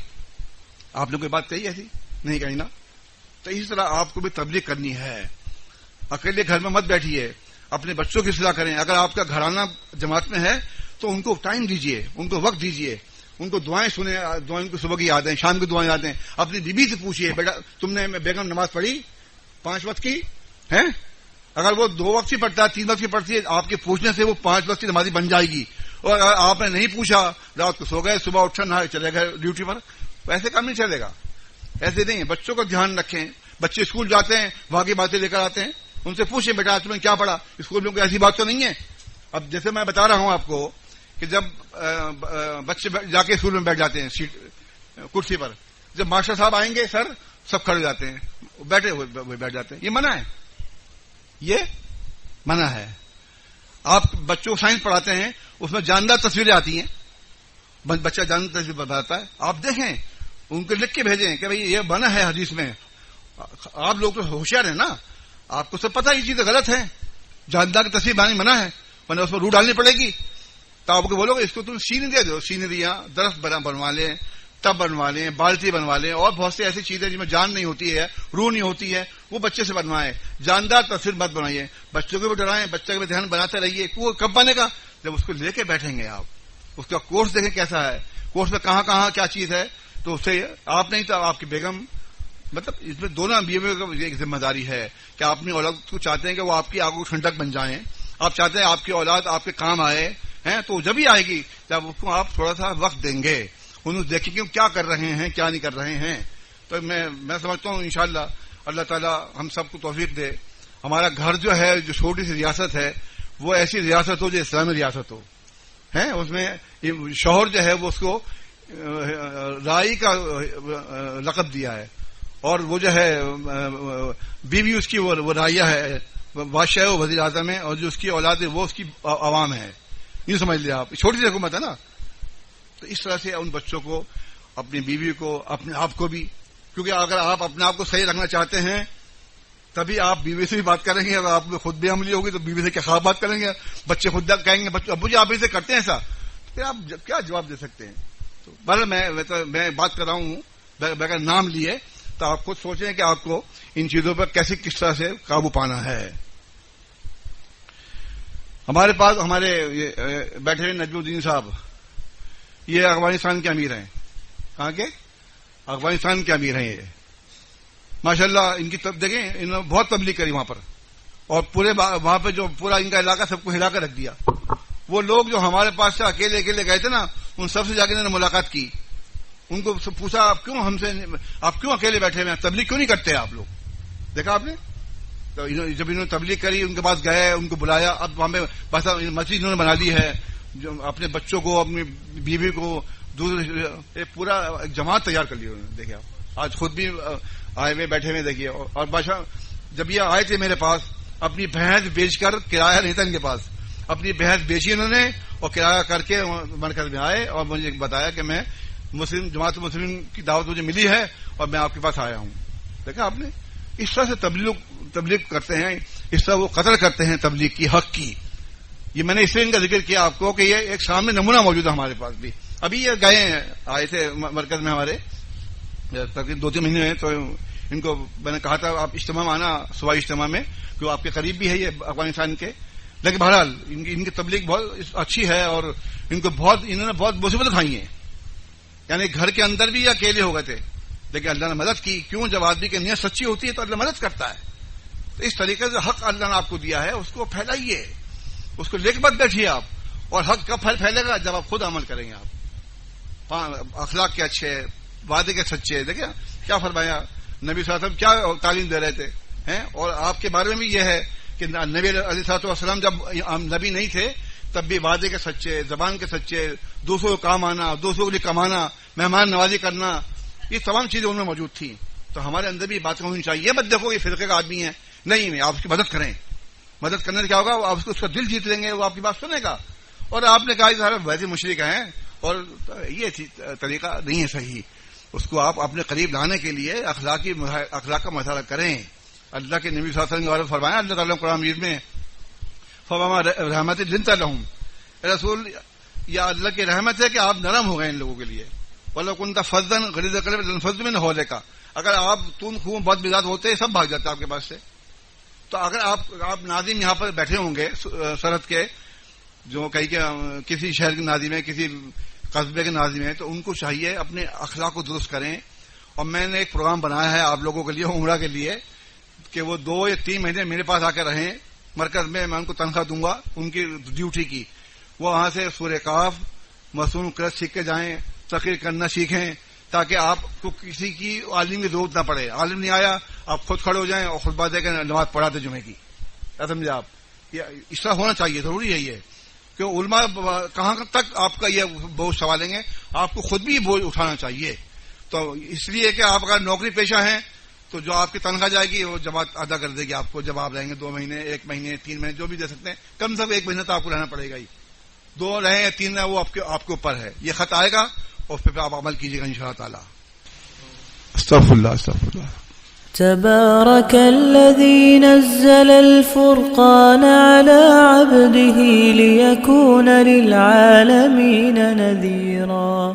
آپ نے کوئی بات کہی ایسی؟ نہیں کہی نا. تو اسی طرح آپ کو بھی تبلیغ کرنی ہے. اکیلے گھر میں مت بیٹھیے، اپنے بچوں کی اصلاح کریں. اگر آپ کا گھرانہ جماعت میں ہے تو ان کو ٹائم دیجیے، ان کو وقت دیجیے، ان کو دعائیں سنیں. دعائیں کو صبح کی یادیں، شام کی دعائیں یادیں. اپنی بیوی سے پوچھیے بیٹا تم نے بیگم نماز پڑھی 5 وقت کی ہے؟ اگر وہ 2 وقت کی پڑھتا ہے، 3 وقت کی پڑھتی ہے، آپ کے پوچھنے سے وہ 5 وقت کی نمازی بن جائے گی. اور اگر آپ نے نہیں پوچھا، رات کو سو گئے، صبح اٹھا نہ چلے گئے ڈیوٹی پر، ایسے کام نہیں چلے گا. ایسے نہیں. بچوں کا دھیان رکھیں. بچے اسکول جاتے ہیں، وہاں کی باتیں لے کر آتے ہیں. ان سے پوچھیں بیٹا تم نے کیا پڑھا اسکول میں؟ کوئی ایسی بات تو نہیں ہے. اب جیسے میں بتا رہا ہوں آپ کو کہ جب بچے جا کے اسکول میں بیٹھ جاتے ہیں کرسی پر، جب ماسٹر صاحب آئیں گے سر سب کھڑے جاتے ہیں، بیٹھے ہوئے بیٹھ جاتے ہیں. یہ منع ہے، یہ منع ہے. آپ بچوں کو سائنس پڑھاتے ہیں، اس میں جاندار تصویریں آتی ہیں، بچہ جاندار تصویر بتاتا ہے. آپ دیکھیں، ان کو لکھ کے بھیجیں کہ بھائی یہ منع ہے حدیث میں. آپ لوگ تو ہوشیار ہیں نا، آپ کو سب پتہ یہ چیزیں غلط ہیں. جاندار کی تصویر بنانی منع ہے، ورنہ اس میں روح ڈالنی پڑے گی. تو آپ کو بولو گے اس کو تم سینری دے دو، سینریاں درخت بنوا لیں، ٹب بنوا لیں, بالٹی بنوا لیں, اور بہت سی ایسی چیزیں جن میں جان نہیں ہوتی ہے, روح نہیں ہوتی ہے, وہ بچے سے بنوائیں. جاندار تصویر مت بنائیے. بچوں کو بھی ڈرائیں, بچے کا بھی دھیان بناتے رہیے. وہ کب بنے گا؟ جب اس کو لے کے بیٹھیں گے آپ, اس کا کورس دیکھیں کیسا ہے, کورس میں کہاں کہاں کیا چیز ہے. تو اس سے آپ نہیں تو آپ کی بیگم, مطلب اس میں دونوں بیویوں کی ایک ذمہ داری ہے کہ آپ اپنی اولاد کو چاہتے ہیں کہ وہ آپ کی آنکھوں ٹھنڈک بن جائیں. آپ چاہتے ہیں آپ کی اولاد آپ کے کام آئے ہیں, تو جب ہی آئے گی جب اس کو آپ تھوڑا سا وقت دیں گے, انہوں دیکھیں کہ کیا کر رہے ہیں کیا نہیں کر رہے ہیں. تو میں سمجھتا ہوں انشاءاللہ اللہ تعالیٰ ہم سب کو توفیق دے. ہمارا گھر جو ہے, جو چھوٹی سی ریاست ہے, وہ ایسی ریاست ہو جو اسلامی ریاست ہو. اس میں شوہر جو ہے وہ اس کو رائی کا لقب دیا ہے, اور وہ جو ہے بیوی اس کی وہ رائیہ ہے, بادشاہ وہ وزیر اعظم ہے, اور جو اس کی اولاد ہے وہ اس کی عوام ہے. یہ سمجھ لیں آپ, چھوٹی سی حکومت ہے نا. تو اس طرح سے ان بچوں کو, اپنی بیوی کو, اپنے آپ کو بھی, کیونکہ اگر آپ اپنے آپ کو صحیح رکھنا چاہتے ہیں تبھی آپ بیوی سے بھی بات کریں گے. اگر آپ کو خود بھی عملی ہوگی تو بیوی سے کیا خراب بات کریں گے. بچے خود کہیں گے ابو جی آپ اسے کرتے ہیں ایسا, پھر آپ کیا جواب دے سکتے ہیں. تو بہرحال میں بات کر رہا ہوں بغیر نام لیے, تو آپ خود سوچیں کہ آپ کو ان چیزوں پر کیسے کس طرح سے قابو پانا ہے. ہمارے پاس ہمارے بیٹھے ہوئے نجم الدین صاحب, یہ افغانستان کے امیر ہیں. کہاں کے؟ افغانستان کے امیر ہیں. یہ ماشاءاللہ ان کی دیکھیں, انہوں نے بہت تبلیغ کری وہاں پر, اور پورے وہاں پہ جو پورا ان کا علاقہ سب کو ہلا کر رکھ دیا. وہ لوگ جو ہمارے پاس سے اکیلے اکیلے گئے تھے نا, ان سب سے جا کے انہوں نے ملاقات کی. ان کو پوچھا آپ کیوں اکیلے بیٹھے ہوئے ہیں, تبلیغ کیوں نہیں کرتے آپ لوگ؟ دیکھا آپ نے. تو جب انہوں نے تبلیغ کری, ان کے پاس گئے, ان کو بلایا. اب وہاں پہ بس مسجد انہوں نے بنا لی ہے, جو اپنے بچوں کو, اپنی بیوی کو, ایک پورا جماعت تیار کر لی انہوں نے. دیکھیں آپ, آج خود بھی آئے ہوئے بیٹھے ہوئے دیکھیے. اور بادشاہ جب یہ آئے تھے میرے پاس, اپنی بھینس بیچ کر, کرایہ نہیں تھا ان کے پاس, اپنی بھینس بیچی انہوں نے اور کرایہ کر کے مرکز میں آئے, اور مجھے بتایا کہ میں جماعت مسلم کی دعوت مجھے ملی ہے اور میں آپ کے پاس آیا ہوں. دیکھا آپ نے, اس طرح سے تبلیغ کرتے ہیں, اس طرح وہ قدر کرتے ہیں تبلیغ کی, حق کی. یہ میں نے اس لیے ان کا ذکر کیا آپ کو کہ یہ ایک سامنے نمونہ موجود ہے ہمارے پاس بھی. ابھی یہ آئے تھے مرکز میں ہمارے, تقریباً 2-3 مہینے ہیں. تو ان کو میں نے کہا تھا آپ اجتماع میں آنا, صبح اجتماع میں, جو آپ کے قریب بھی ہے یہ افغانستان کے. لیکن بہرحال ان کی تبلیغ بہت اچھی ہے, اور ان کو انہوں نے بہت مصیبت اٹھائی ہیں. یعنی گھر کے اندر بھی اکیلے ہو گئے تھے, لیکن اللہ نے مدد کی. کیوں؟ جب آدمی کی نیت سچی ہوتی ہے تو اللہ مدد کرتا ہے. تو اس طریقے سے حق اللہ نے آپ کو دیا ہے, اس کو پھیلائیے, اس کو لے کے مت بیٹھیے آپ. اور حق کب پھیلے گا؟ جب آپ خود عمل کریں گے. آپ اخلاق کے اچھے, وعدے کے سچے. دیکھیں کیا فرمایا نبی صلی اللہ علیہ وسلم, کیا تعلیم دے رہے تھے. اور آپ کے بارے میں بھی یہ ہے کہ نبی علیہ الصلوۃ والسلام جب نبی نہیں تھے تب بھی وعدے کے سچے, زبان کے سچے, دوسروں کو کام آنا, دوسروں کے لیے کمانا, مہمان نوازی کرنا, یہ تمام چیزیں ان میں موجود تھیں. تو ہمارے اندر بھی بات ہونی چاہیے. یہ مت دیکھو یہ فرقے کا آدمی ہے, نہیں, آپ اس کی مدد کریں. مدد کرنے سے کیا ہوگا؟ آپ اس کا دل جیت لیں گے, وہ آپ کی بات سنے گا. اور آپ نے کہا سارے ویسے مشرک ہیں, اور یہ طریقہ نہیں ہے صحیح. اس کو آپ اپنے قریب لانے کے لیے اخلاق کا مظاہرہ کریں. اللہ کے نبی صلی اللہ علیہ وسلم کے بارے میں فرمایا اللہ تعالیٰ قرآن مجید میں, فَمَا رحمت لنت لهم, رسول یا اللہ کی رحمت ہے کہ آپ نرم ہو گئے ان لوگوں کے لیے. وَلَوْ كُنْتَ فَظًّا غَلِيظَ الْقَلْبِ لَانفَضُّوا مِنْ حَوْلِكَ, اگر آپ تون خون بد مزاج ہوتے سب بھاگ جاتے آپ کے پاس سے. تو اگر آپ ناظم یہاں پر بیٹھے ہوں گے سرحد کے, جو کسی شہر کے ناظم ہے, کسی قصبے کے ناظم ہے, تو ان کو چاہیے اپنے اخلاق کو درست کریں. اور میں نے ایک پروگرام بنایا ہے آپ لوگوں کے لیے, عمرہ کے لیے, کہ وہ 2 یا 3 مہینے میرے پاس آ کے رہیں مرکز میں. میں ان کو تنخواہ دوں گا ان کی ڈیوٹی کی. وہ وہاں سے سورہ کاف, مصنوع قرأت سیکھ کے جائیں, تقریر کرنا سیکھیں, تاکہ آپ کو کسی کی عالم کی ضرورت نہ پڑے. عالم نہیں آیا آپ خود کھڑے ہو جائیں اور خطبہ دے کے نماز پڑھا دیں جمعے کی. سمجھے آپ, یہ اس طرح ہونا چاہیے, ضروری ہے یہ. کہ علماء کہاں تک آپ کا یہ بوجھ سنبھالیں گے, آپ کو خود بھی بوجھ اٹھانا چاہیے. تو اس لیے کہ آپ اگر نوکری پیشہ ہیں تو جو آپ کی تنخواہ جائے گی وہ جماعت ادا کر دے گی آپ کو. جب آپ رہیں گے 2 مہینے, 1 مہینے, 3 مہینے, جو بھی دے سکتے ہیں, کم سے کم 1 مہینہ تو آپ کو رہنا پڑے گا ہی. 2 رہیں یا 3 رہیں وہ آپ کے اوپر ہے. یہ خط آئے گا اور پھر آپ عمل کیجیے گا انشاءاللہ تعالی. استغفر اللہ. تبارك الذي نزل الفرقان على عبده ليكون للعالمين نذيرا.